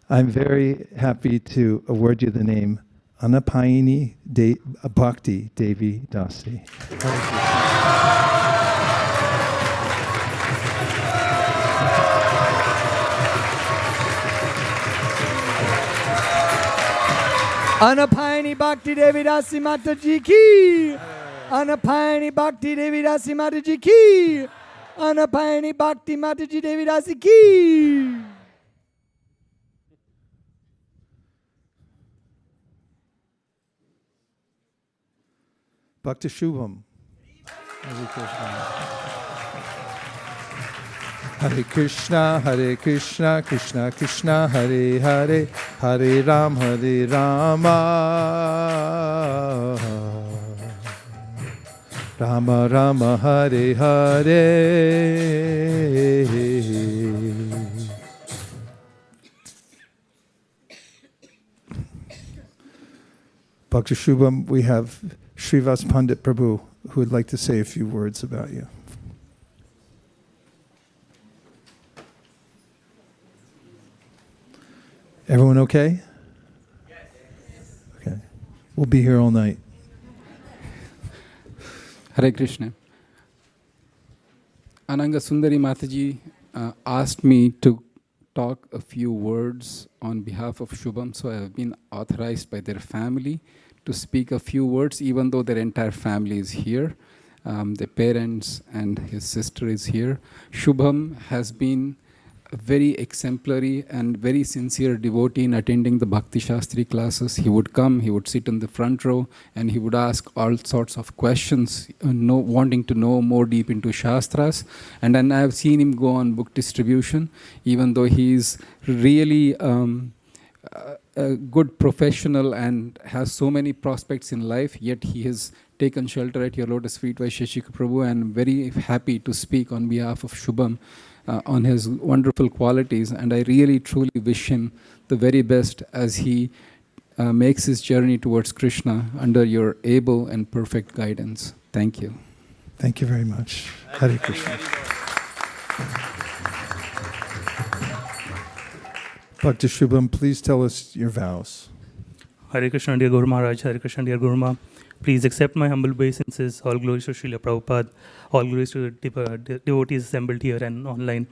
[SPEAKER 1] I'm very happy to award you the name Anapayini Bhakti Devi Dāsi.
[SPEAKER 3] Anapayani Bhakti Devi Dasi Mataji ki. Anapayani Bhakti Devi Dasi Mataji ki. Anapayani Bhakti Mataji Devi Dasi ki.
[SPEAKER 1] Bhakti Shubham. Hare Krishna. Hare Krishna, Hare Krishna, Krishna Krishna, Hare Hare, Hare Rama, Rama Rama, Hare Hare. Bhakti Shubham, we have Srivas Pandit Prabhu, who would like to say a few words about you. Everyone okay? Okay. We'll be here all night.
[SPEAKER 18] Hare Krishna. Ananga Sundari Mataji asked me to talk a few words on behalf of Shubham, so I have been authorized by their family to speak a few words, even though their entire family is here. The parents and his sister is here. Shubham has been a very exemplary and very sincere devotee in attending the Bhakti Shastri classes. He would come, he would sit in the front row, and he would ask all sorts of questions, wanting to know more deep into Shastras. And then I have seen him go on book distribution, even though he is really a good professional and has so many prospects in life, yet he has taken shelter at your lotus feet, Vaiśeṣika Prabhu, and I'm very happy to speak on behalf of Shubham on his wonderful qualities, and I really truly wish him the very best as he makes his journey towards Krishna under your able and perfect guidance. Thank you.
[SPEAKER 1] Thank you very much. Hare Krishna. Bhakti Shubham, please tell us your vows.
[SPEAKER 19] Hare Krishna, dear Guru Maharaj. Hare Krishna, dear Guru Ma. Please accept my humble obeisances. All glories to Srila Prabhupada. All glories to the devotees assembled here and online.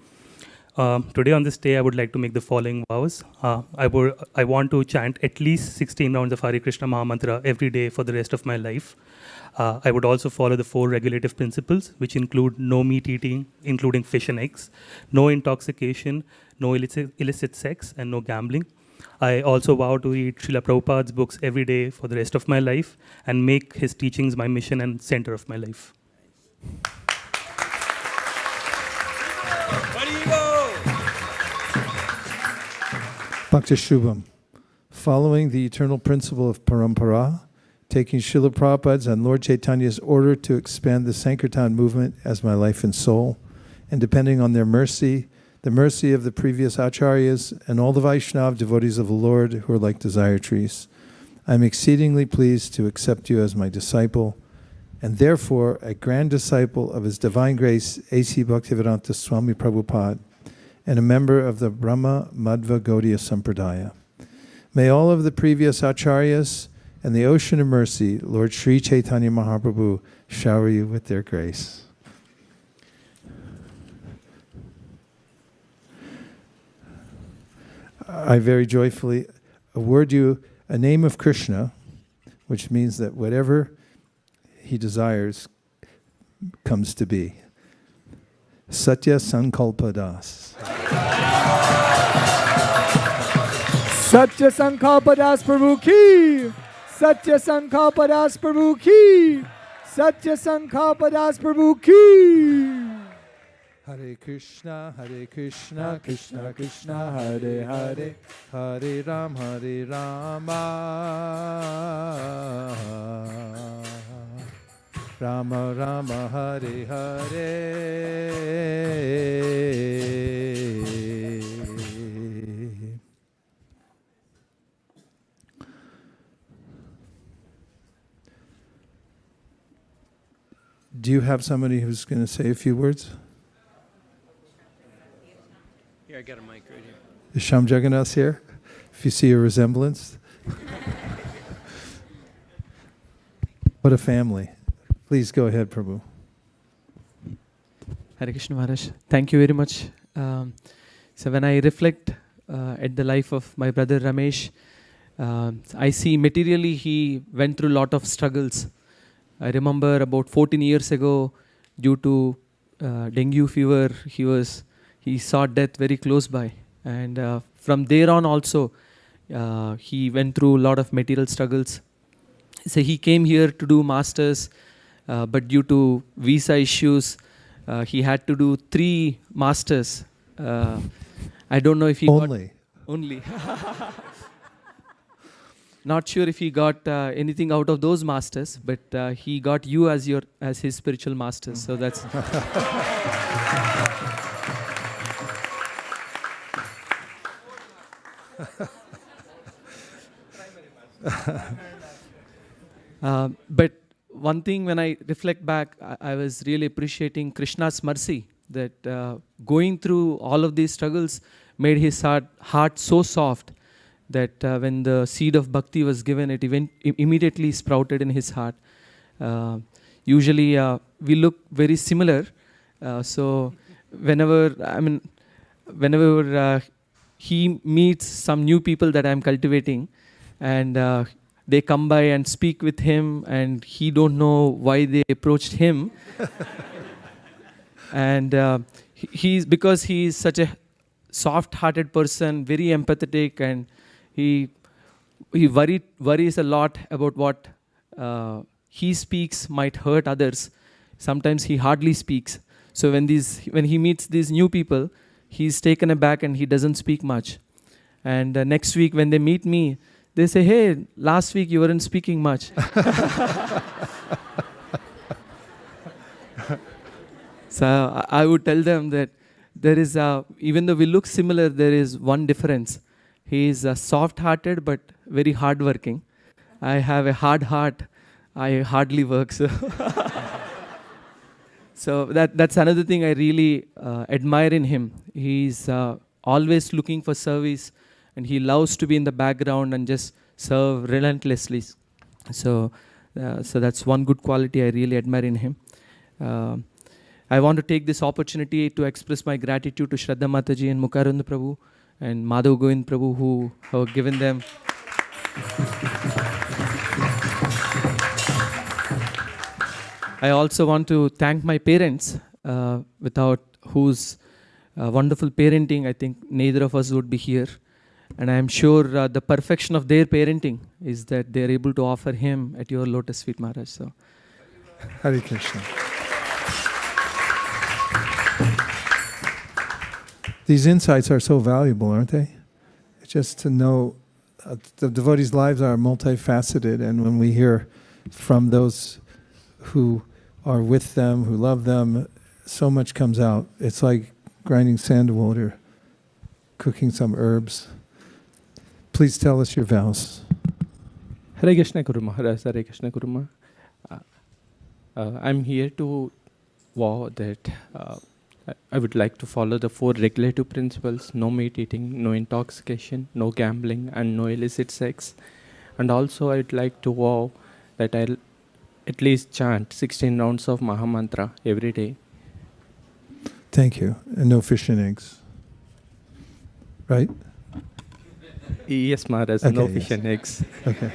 [SPEAKER 19] Today on this day, I would like to make the following vows. I want to chant at least 16 rounds of Hare Krishna Mahamantra every day for the rest of my life. I would also follow the 4 regulative principles, which include no meat eating, including fish and eggs, no intoxication, no illicit sex, and no gambling. I also vow to read Srila Prabhupada's books every day for the rest of my life and make his teachings my mission and center of my life.
[SPEAKER 1] Bhakti Shubham, following the eternal principle of parampara, taking Srila Prabhupada's and Lord Chaitanya's order to expand the Sankirtan movement as my life and soul, and depending on their mercy, the mercy of the previous acharyas and all the Vaishnava devotees of the Lord who are like desire trees, I am exceedingly pleased to accept you as my disciple, and therefore a grand disciple of His Divine Grace A.C. Bhaktivedanta Swami Prabhupada, and a member of the Brahma Madhva Gaudiya Sampradaya. May all of the previous acharyas and the ocean of mercy, Lord Sri Chaitanya Mahaprabhu, shower you with their grace. I very joyfully award you a name of Krishna, which means that whatever he desires comes to be. Satya Sankalpa Das.
[SPEAKER 3] Satya Sankalpa Das Prabhu ki. Satya Sankalpa Das Prabhu ki. Satya Sankalpa Das Prabhu ki.
[SPEAKER 1] Hare Krishna, Krishna Krishna, Hare Hare, Hare Rama, Rama Rama, Hare Hare. Do you have somebody who's going to say a few words?
[SPEAKER 20] Here, I got a mic right here.
[SPEAKER 1] Is Sham Jagannath here? If you see a resemblance. What a family. Please go ahead, Prabhu.
[SPEAKER 21] Hare Krishna Maharaj. Thank you very much. So when I reflect at the life of my brother Ramesh, I see materially he went through a lot of struggles. I remember about 14 years ago, due to dengue fever, he saw death very close by. And from there on also, he went through a lot of material struggles. So he came here to do masters, but due to visa issues, he had to do 3 masters. I don't know if he
[SPEAKER 1] only.
[SPEAKER 21] Not sure if he got anything out of those masters, but he got you as his spiritual masters. So that's. But one thing, when I reflect back, I was really appreciating Krishna's mercy, that going through all of these struggles made his heart so soft that when the seed of bhakti was given, it immediately sprouted in his heart. Usually we look very similar, so whenever he meets some new people that I'm cultivating, and they come by and speak with him, and he don't know why they approached him. And because he's such a soft-hearted person, very empathetic, and he worries a lot about what he speaks might hurt others. Sometimes he hardly speaks. So when he meets these new people, he's taken aback and he doesn't speak much. And next week when they meet me, they say, "Hey, last week you weren't speaking much." So I would tell them that there is, even though we look similar, there is one difference. He is soft-hearted but very hard-working. I have a hard heart. I hardly work. So that's another thing I really admire in him. He's always looking for service, and he loves to be in the background and just serve relentlessly. So that's one good quality I really admire in him. I want to take this opportunity to express my gratitude to Shraddha Mataji and Mukarand Prabhu and Madhav Govind Prabhu, who have given them. I also want to thank my parents, without whose wonderful parenting, I think neither of us would be here. And I am sure the perfection of their parenting is that they are able to offer him at your lotus feet, Maharaj. So,
[SPEAKER 1] Hare Krishna. These insights are so valuable, aren't they? Just to know the devotees' lives are multifaceted, and when we hear from those who are with them, who love them, so much comes out. It's like grinding sandalwood or cooking some herbs. Please tell us your vows.
[SPEAKER 21] Hare Krishna Guru Maharaj, Hare Krishna Guru Maharaj. I'm here to vow that I would like to follow the 4 regulative principles: no meat eating, no intoxication, no gambling, and no illicit sex. And also I'd like to vow that I'll at least chant 16 rounds of Mahamantra every day.
[SPEAKER 1] Thank you. And no fish and eggs. Right?
[SPEAKER 21] Yes, Maharaj,
[SPEAKER 1] Okay,
[SPEAKER 21] no
[SPEAKER 1] yes.
[SPEAKER 21] fish and eggs.
[SPEAKER 1] Okay.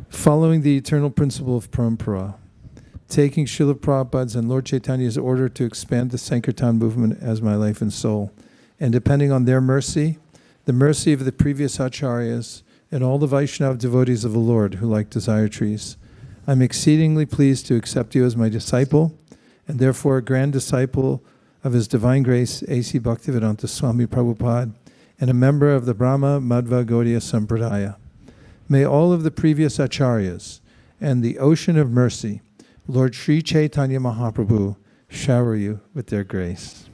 [SPEAKER 1] Following the eternal principle of parampara, taking Srila Prabhupada's and Lord Chaitanya's order to expand the Sankirtan movement as my life and soul, and depending on their mercy, the mercy of the previous acharyas, and all the Vaishnava devotees of the Lord who like desire trees, I'm exceedingly pleased to accept you as my disciple, and therefore a grand disciple of His Divine Grace, A.C. Bhaktivedanta Swami Prabhupada, and a member of the Brahma Madhva Gaudiya Sampradaya. May all of the previous acharyas and the ocean of mercy, Lord Sri Chaitanya Mahaprabhu, shower you with their grace.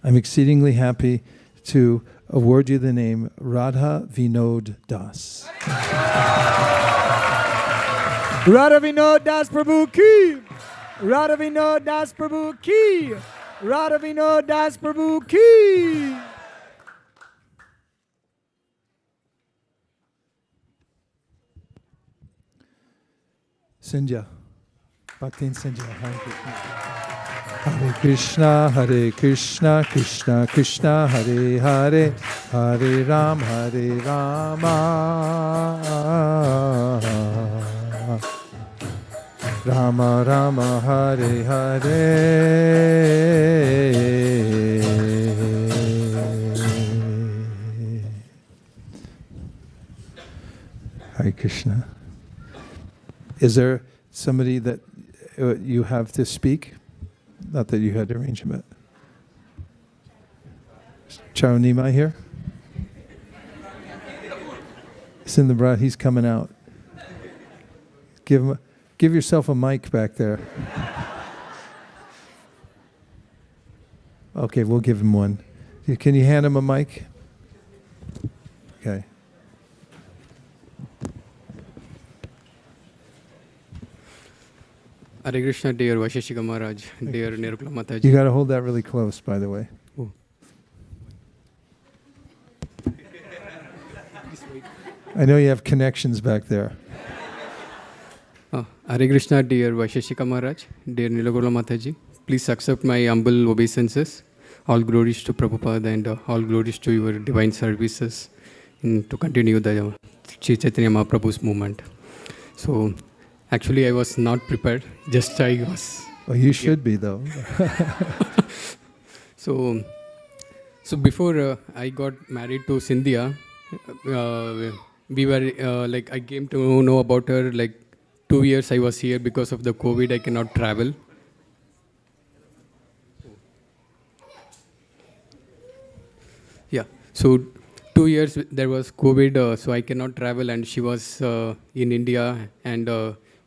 [SPEAKER 1] I'm exceedingly happy to award you the name Radha Vinod Das.
[SPEAKER 3] Radha Vinod Das Prabhu ki! Radha Vinod Das Prabhu ki! Radha Vinod Das Prabhu ki!
[SPEAKER 1] Sindhya. Bhaktin Sindhya. Hare Krishna. Krishna, Krishna Krishna, Hare Hare, Hare Rama, Rama Rama, Hare Hare. Hare Krishna. Is there somebody that you have to speak? Not that you had to arrange it. Charunima here? He's in the bride. He's coming out. Give yourself a mic back there. Okay, we'll give him one. Can you hand him a mic? Okay.
[SPEAKER 5] Hare Krishna, dear Vaiśeṣika Maharaj, dear Nirukula Mataji.
[SPEAKER 1] You got to hold that really close, by the way.
[SPEAKER 5] Oh.
[SPEAKER 1] I know you have connections back there.
[SPEAKER 5] Hare Krishna, dear Vaiśeṣika Maharaj, dear Nirukula Mataji. Please accept my humble obeisances. All glories to Prabhupada and all glories to your divine services to continue the Sri Chaitanya Mahaprabhu's movement. So, actually, I was not prepared. Just I was.
[SPEAKER 1] Well, you should be, though.
[SPEAKER 5] So before I got married to Cynthia, we were I came to know about her 2 years I was here because of the COVID. I cannot travel. Yeah. So 2 years there was COVID, so I cannot travel, and she was in India, and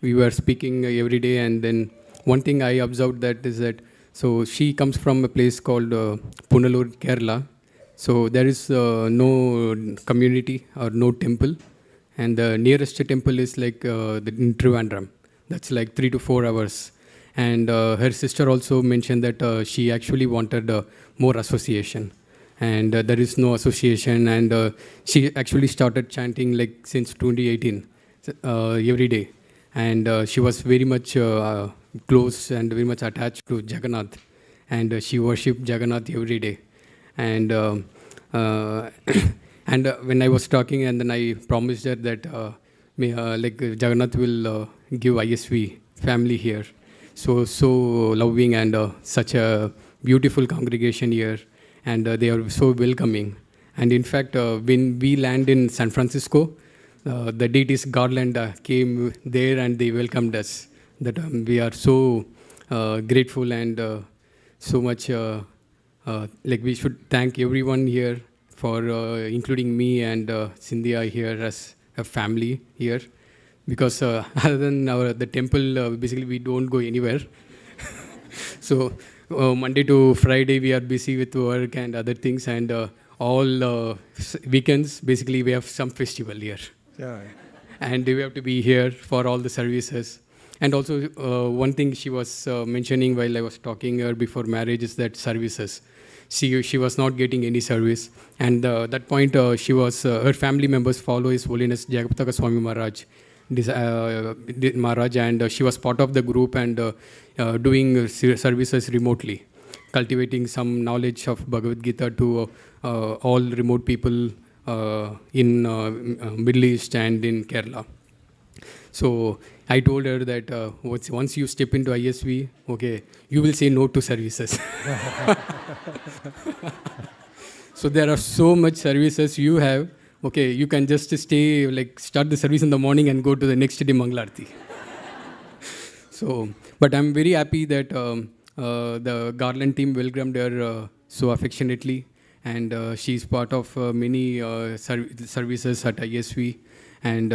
[SPEAKER 5] we were speaking every day. And then one thing I observed so she comes from a place called Punalur, Kerala. So there is no community or no temple, and the nearest temple is in Trivandrum. That's 3 to 4 hours. And her sister also mentioned that she actually wanted more association. And there is no association, and she actually started chanting since 2018 every day. And she was very much close and very much attached to Jagannath, and she worshipped Jagannath every day. And and when I was talking, and then I promised her that Jagannath will give ISV family here. So loving, and such a beautiful congregation here. And they are so welcoming. And in fact, when we land in San Francisco, the deities Garland came there and they welcomed us. That we are so grateful, and so much we should thank everyone here for including me and Cynthia here as a family here. Because other than the temple, basically we don't go anywhere. So Monday to Friday we are busy with work and other things, and all weekends basically we have some festival here.
[SPEAKER 1] Yeah.
[SPEAKER 5] And we have to be here for all the services. And also one thing she was mentioning while I was talking her before marriage is that services. She was not getting any service, and that point she was her family members follow His Holiness Jagapataka Swami Maharaj. Maharaj, and she was part of the group and doing services remotely, cultivating some knowledge of Bhagavad Gita to all remote people in Middle East and in Kerala. So I told her that once you step into ISV, okay, you will say no to services. So there are so much services you have. Okay, you can just stay, start the service in the morning and go to the next day Mangalarti. So, but I'm very happy that the Garland team welcomed her so affectionately, and she's part of many services at ISV. And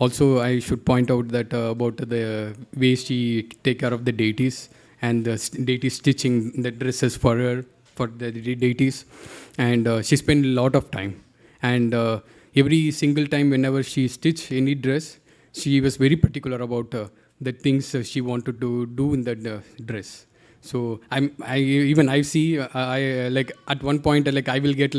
[SPEAKER 5] also, I should point out that about the way she take care of the deities, and the deities stitching the dresses for her, for the deities, and she spent a lot of time. And every single time whenever she stitched any dress, she was very particular about the things she wanted to do in that dress. So I see at one point I will get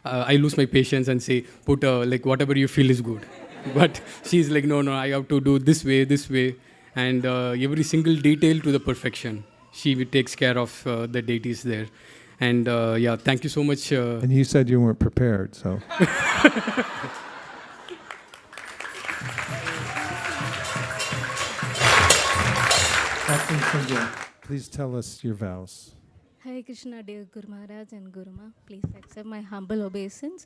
[SPEAKER 5] I lose my patience and say put whatever you feel is good, but she's no, I have to do this way, and every single detail to the perfection. she takes care of the deities there. And yeah, thank you so much.
[SPEAKER 1] And you said you weren't prepared, so. Please tell us your vows.
[SPEAKER 6] Hare Krishna, dear Guru Maharaj and Guru Ma, please accept my humble obeisance.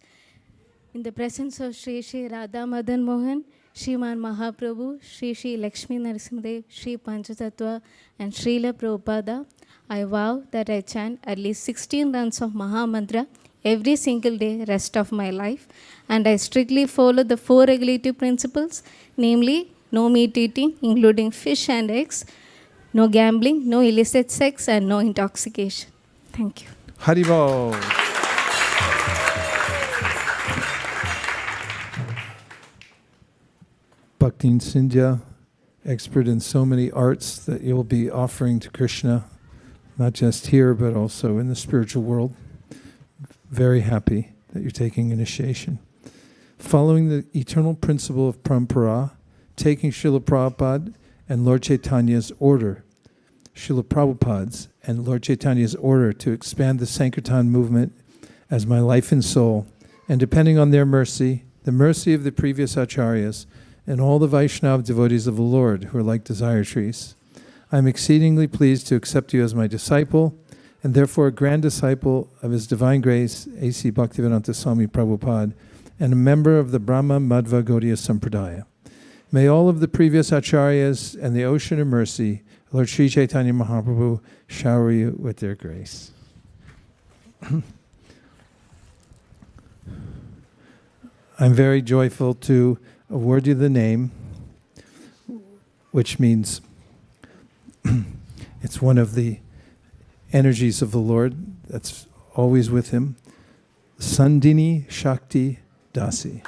[SPEAKER 6] In the presence of Sri Sri Radha Madan Mohan, Shriman Mahaprabhu, Sri Sri Lakshmi Narasimhadev, Sri Panchatattva, and Srila Prabhupada, I vow that I chant at least 16 rounds of Maha Mantra every single day rest of my life, and I strictly follow the 4 regulative principles, namely no meat eating, including fish and eggs, no gambling, no illicit sex, and no intoxication. Thank you.
[SPEAKER 1] Haribol. Bhaktin Sindhya, expert in so many arts that you'll be offering to Krishna, not just here, but also in the spiritual world. Very happy that you're taking initiation. Following the eternal principle of parampara, taking Srila Prabhupada and Lord Chaitanya's order, Srila Prabhupada's and Lord Chaitanya's order to expand the Sankirtan movement as my life and soul, and depending on their mercy, the mercy of the previous acharyas, and all the Vaishnava devotees of the Lord who are like desire trees, I am exceedingly pleased to accept you as my disciple, and therefore a grand disciple of His Divine Grace, A.C. Bhaktivedanta Swami Prabhupada, and a member of the Brahma Madhva Gaudiya Sampradaya. May all of the previous acharyas and the ocean of mercy, Lord Sri Chaitanya Mahaprabhu, shower you with their grace. I'm very joyful to award you the name, which means it's one of the energies of the Lord that's always with Him, Sandini Shakti Dāsi.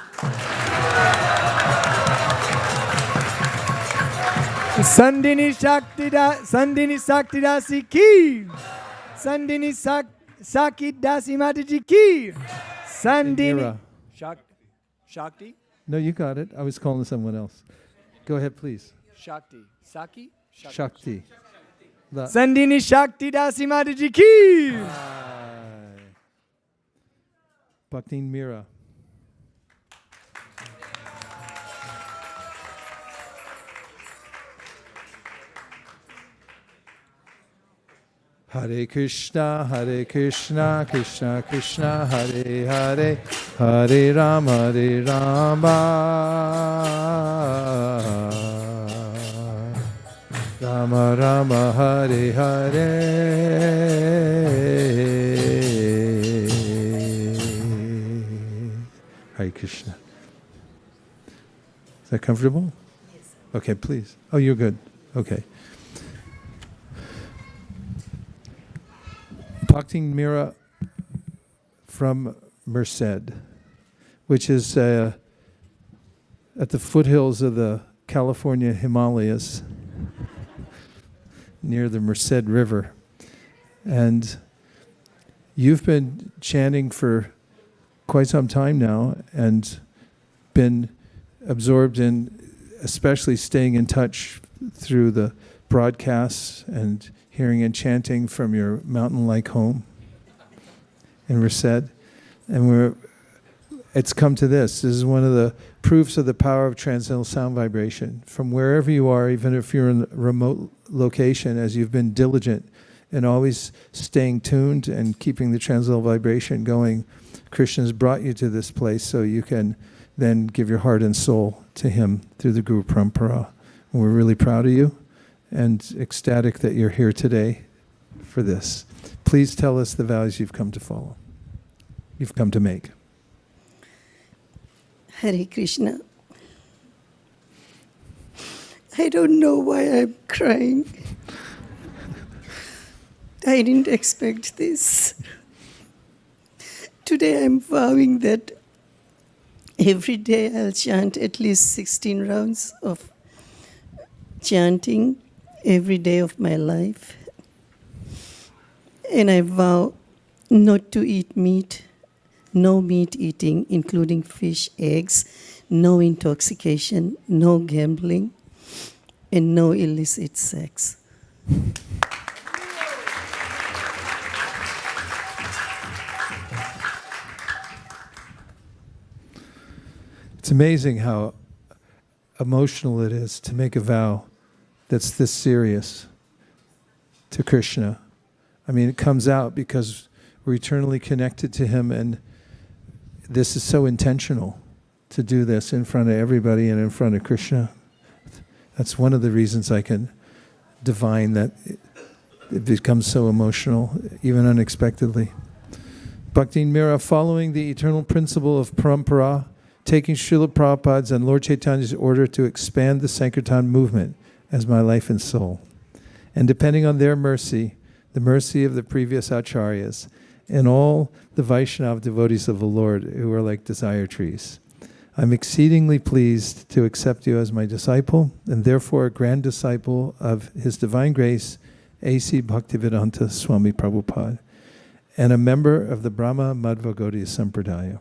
[SPEAKER 3] Sandini Shakti Dasi ki. Sandini Sakti Dasi Mataji ki. Sandini
[SPEAKER 1] Shakti? No, you got it. I was calling someone else. Go ahead, please.
[SPEAKER 3] Shakti. Saki?
[SPEAKER 1] Shakti.
[SPEAKER 3] Sandini Shakti Dasi Mataji ki.
[SPEAKER 1] Bhaktin Mira. Hare Krishna, Krishna Krishna, Hare Hare, Hare Rama, Rama Rama, Hare Hare. Hare Krishna. Is that comfortable? Yes. Okay, please. Oh, you're good. Okay. Bhaktin Mira from Merced, which is at the foothills of the California Himalayas, near the Merced River. And you've been chanting for quite some time now and been absorbed in especially staying in touch through the broadcasts and hearing and chanting from your mountain-like home in Merced. And it's come to this. This is one of the proofs of the power of transcendental sound vibration. From wherever you are, even if you're in a remote location, as you've been diligent and always staying tuned and keeping the transcendental vibration going, Krishna has brought you to this place so you can then give your heart and soul to Him through the Guru Parampara. And we're really proud of you and ecstatic that you're here today for this. Please tell us the vows you've come to follow, you've come to make.
[SPEAKER 22] Hare Krishna. I don't know why I'm crying. I didn't expect this. Today I'm vowing that every day I'll chant at least 16 rounds of chanting every day of my life. And I vow not to eat meat, no meat eating, including fish, eggs, no intoxication, no gambling, and no illicit sex.
[SPEAKER 1] It's amazing how emotional it is to make a vow that's this serious to Krishna. I mean, it comes out because we're eternally connected to Him, and this is so intentional to do this in front of everybody and in front of Krishna. That's one of the reasons I can divine that it becomes so emotional, even unexpectedly. Bhakti Mira, following the eternal principle of parampara, taking Srila Prabhupada's and Lord Chaitanya's order to expand the Sankirtan movement as my life and soul. And depending on their mercy, the mercy of the previous acharyas, and all the Vaishnava devotees of the Lord who are like desire trees, I'm exceedingly pleased to accept you as my disciple, and therefore a grand disciple of His Divine Grace, A.C. Bhaktivedanta Swami Prabhupada, and a member of the Brahma Madhva Gaudiya Sampradaya.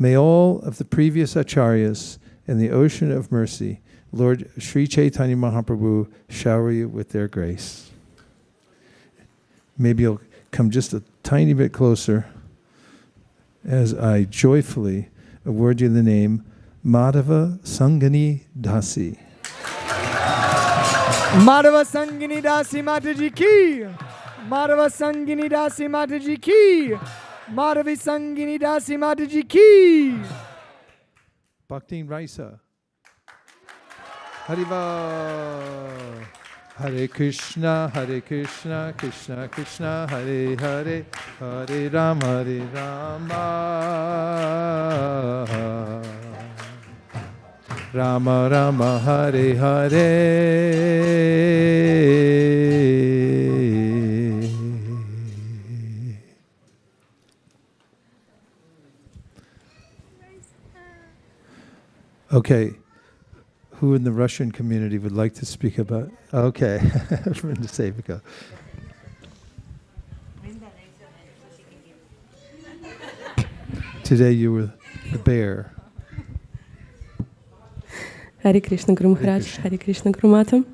[SPEAKER 1] May all of the previous acharyas in the ocean of mercy, Lord Sri Chaitanya Mahaprabhu, shower you with their grace. Maybe you'll come just a tiny bit closer as I joyfully award you the name Madhava Sangani Dāsi.
[SPEAKER 3] Madhava Sangini Dāsi Mataji ki. Madhava Sangini Dāsi Mataji ki. Madhavi Sangini Dāsi Mataji ki.
[SPEAKER 1] Bhakti Raisa. Hariva. Hare Krishna, Krishna Krishna, Hare Hare, Hare Rama, Rama Rama, Hare Hare. Okay. Who in the Russian community would like to speak about? Okay, from the Sevika. Today you were the bear.
[SPEAKER 7] Hare Krishna Guru Maharaj, Hare Krishna Guru Mata.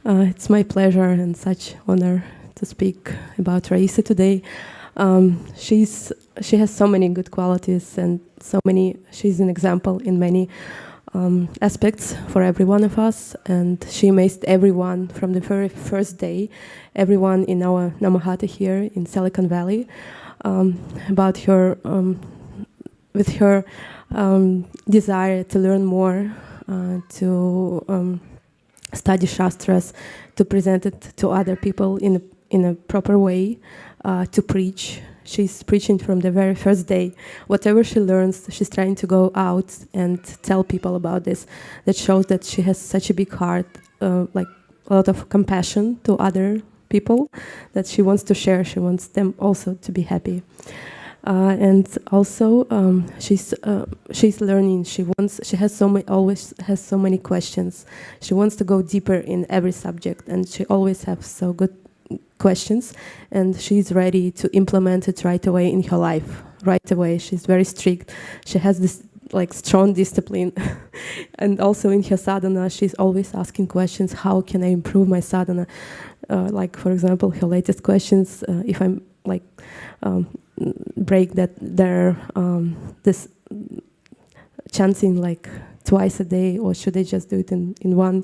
[SPEAKER 7] It's my pleasure and such honor to speak about Raisa today. She has so many good qualities and she's an example in many aspects for every one of us, and she amazed everyone from the very first day, everyone in our Namahata here in Silicon Valley, about her, with her desire to learn more, to study Shastras, to present it to other people in a proper way, to preach. She's preaching from the very first day. Whatever she learns, she's trying to go out and tell people about this. That shows that she has such a big heart, like a lot of compassion to other people that she wants to share. She wants them also to be happy. And also, she's learning. She always has so many questions. She wants to go deeper in every subject, and she always has so good questions, and she's ready to implement it right away in her life. Right away, she's very strict. She has this like strong discipline, and also in her sadhana, she's always asking questions. How can I improve my sadhana? Like for example, her latest questions: if I'm like break that there this chanting like twice a day, or should I just do it in one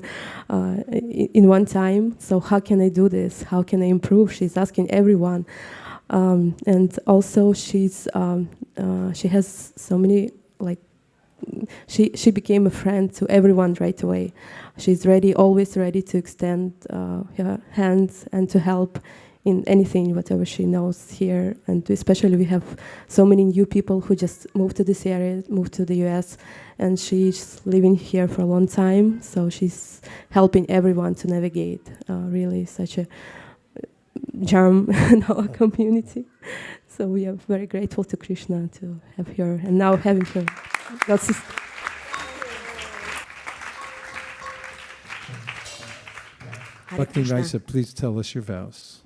[SPEAKER 7] time? So how can I do this? How can I improve? She's asking everyone, and also she has so many like she became a friend to everyone right away. She's always ready to extend her hands and to help in anything, whatever she knows here. And especially we have so many new people who just moved to this area, moved to the US, and she's living here for a long time. So she's helping everyone to navigate really such a charm in our community. So we are very grateful to Krishna to have her, and now having her.
[SPEAKER 1] Bhakti Raisa, please tell us your vows.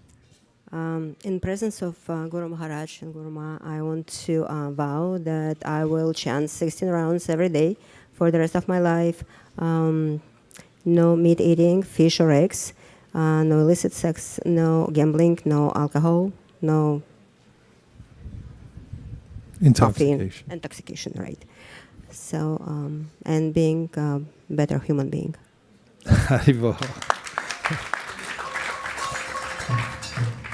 [SPEAKER 9] In presence of Guru Maharaj and Guru Ma, I want to vow that I will chant 16 rounds every day for the rest of my life. No meat eating, fish or eggs, no illicit sex, no gambling, no alcohol, no
[SPEAKER 1] intoxication.
[SPEAKER 9] Intoxication, right. So and being a better human being.
[SPEAKER 1] Haribo.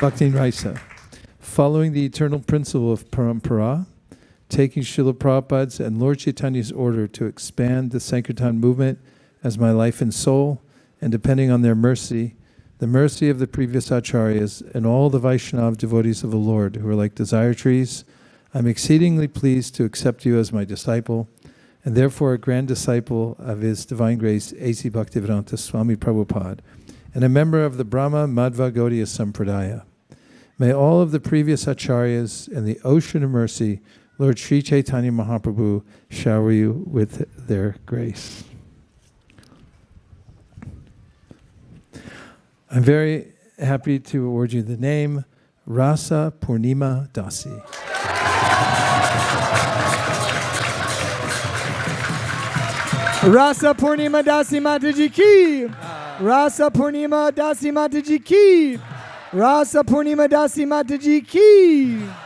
[SPEAKER 1] Bhakti Raisa. Following the eternal principle of parampara, taking Srila Prabhupada's and Lord Chaitanya's order to expand the Sankirtan movement as my life and soul, and depending on their mercy, the mercy of the previous acharyas, and all the Vaishnava devotees of the Lord who are like desire trees, I'm exceedingly pleased to accept you as my disciple, and therefore a grand disciple of His Divine Grace, A.C. Bhaktivedanta Swami Prabhupada, and a member of the Brahma Madhva Gaudiya Sampradaya. May all of the previous acharyas and the ocean of mercy, Lord Sri Chaitanya Mahaprabhu, shower you with their grace. I'm very happy to award you the name Rasa Purnima Dasi.
[SPEAKER 3] Rasa Purnima Dasi Mataji ki. Rasa Purnima Dasi Mataji ki. Rasa Purnima Dasi Mataji ki.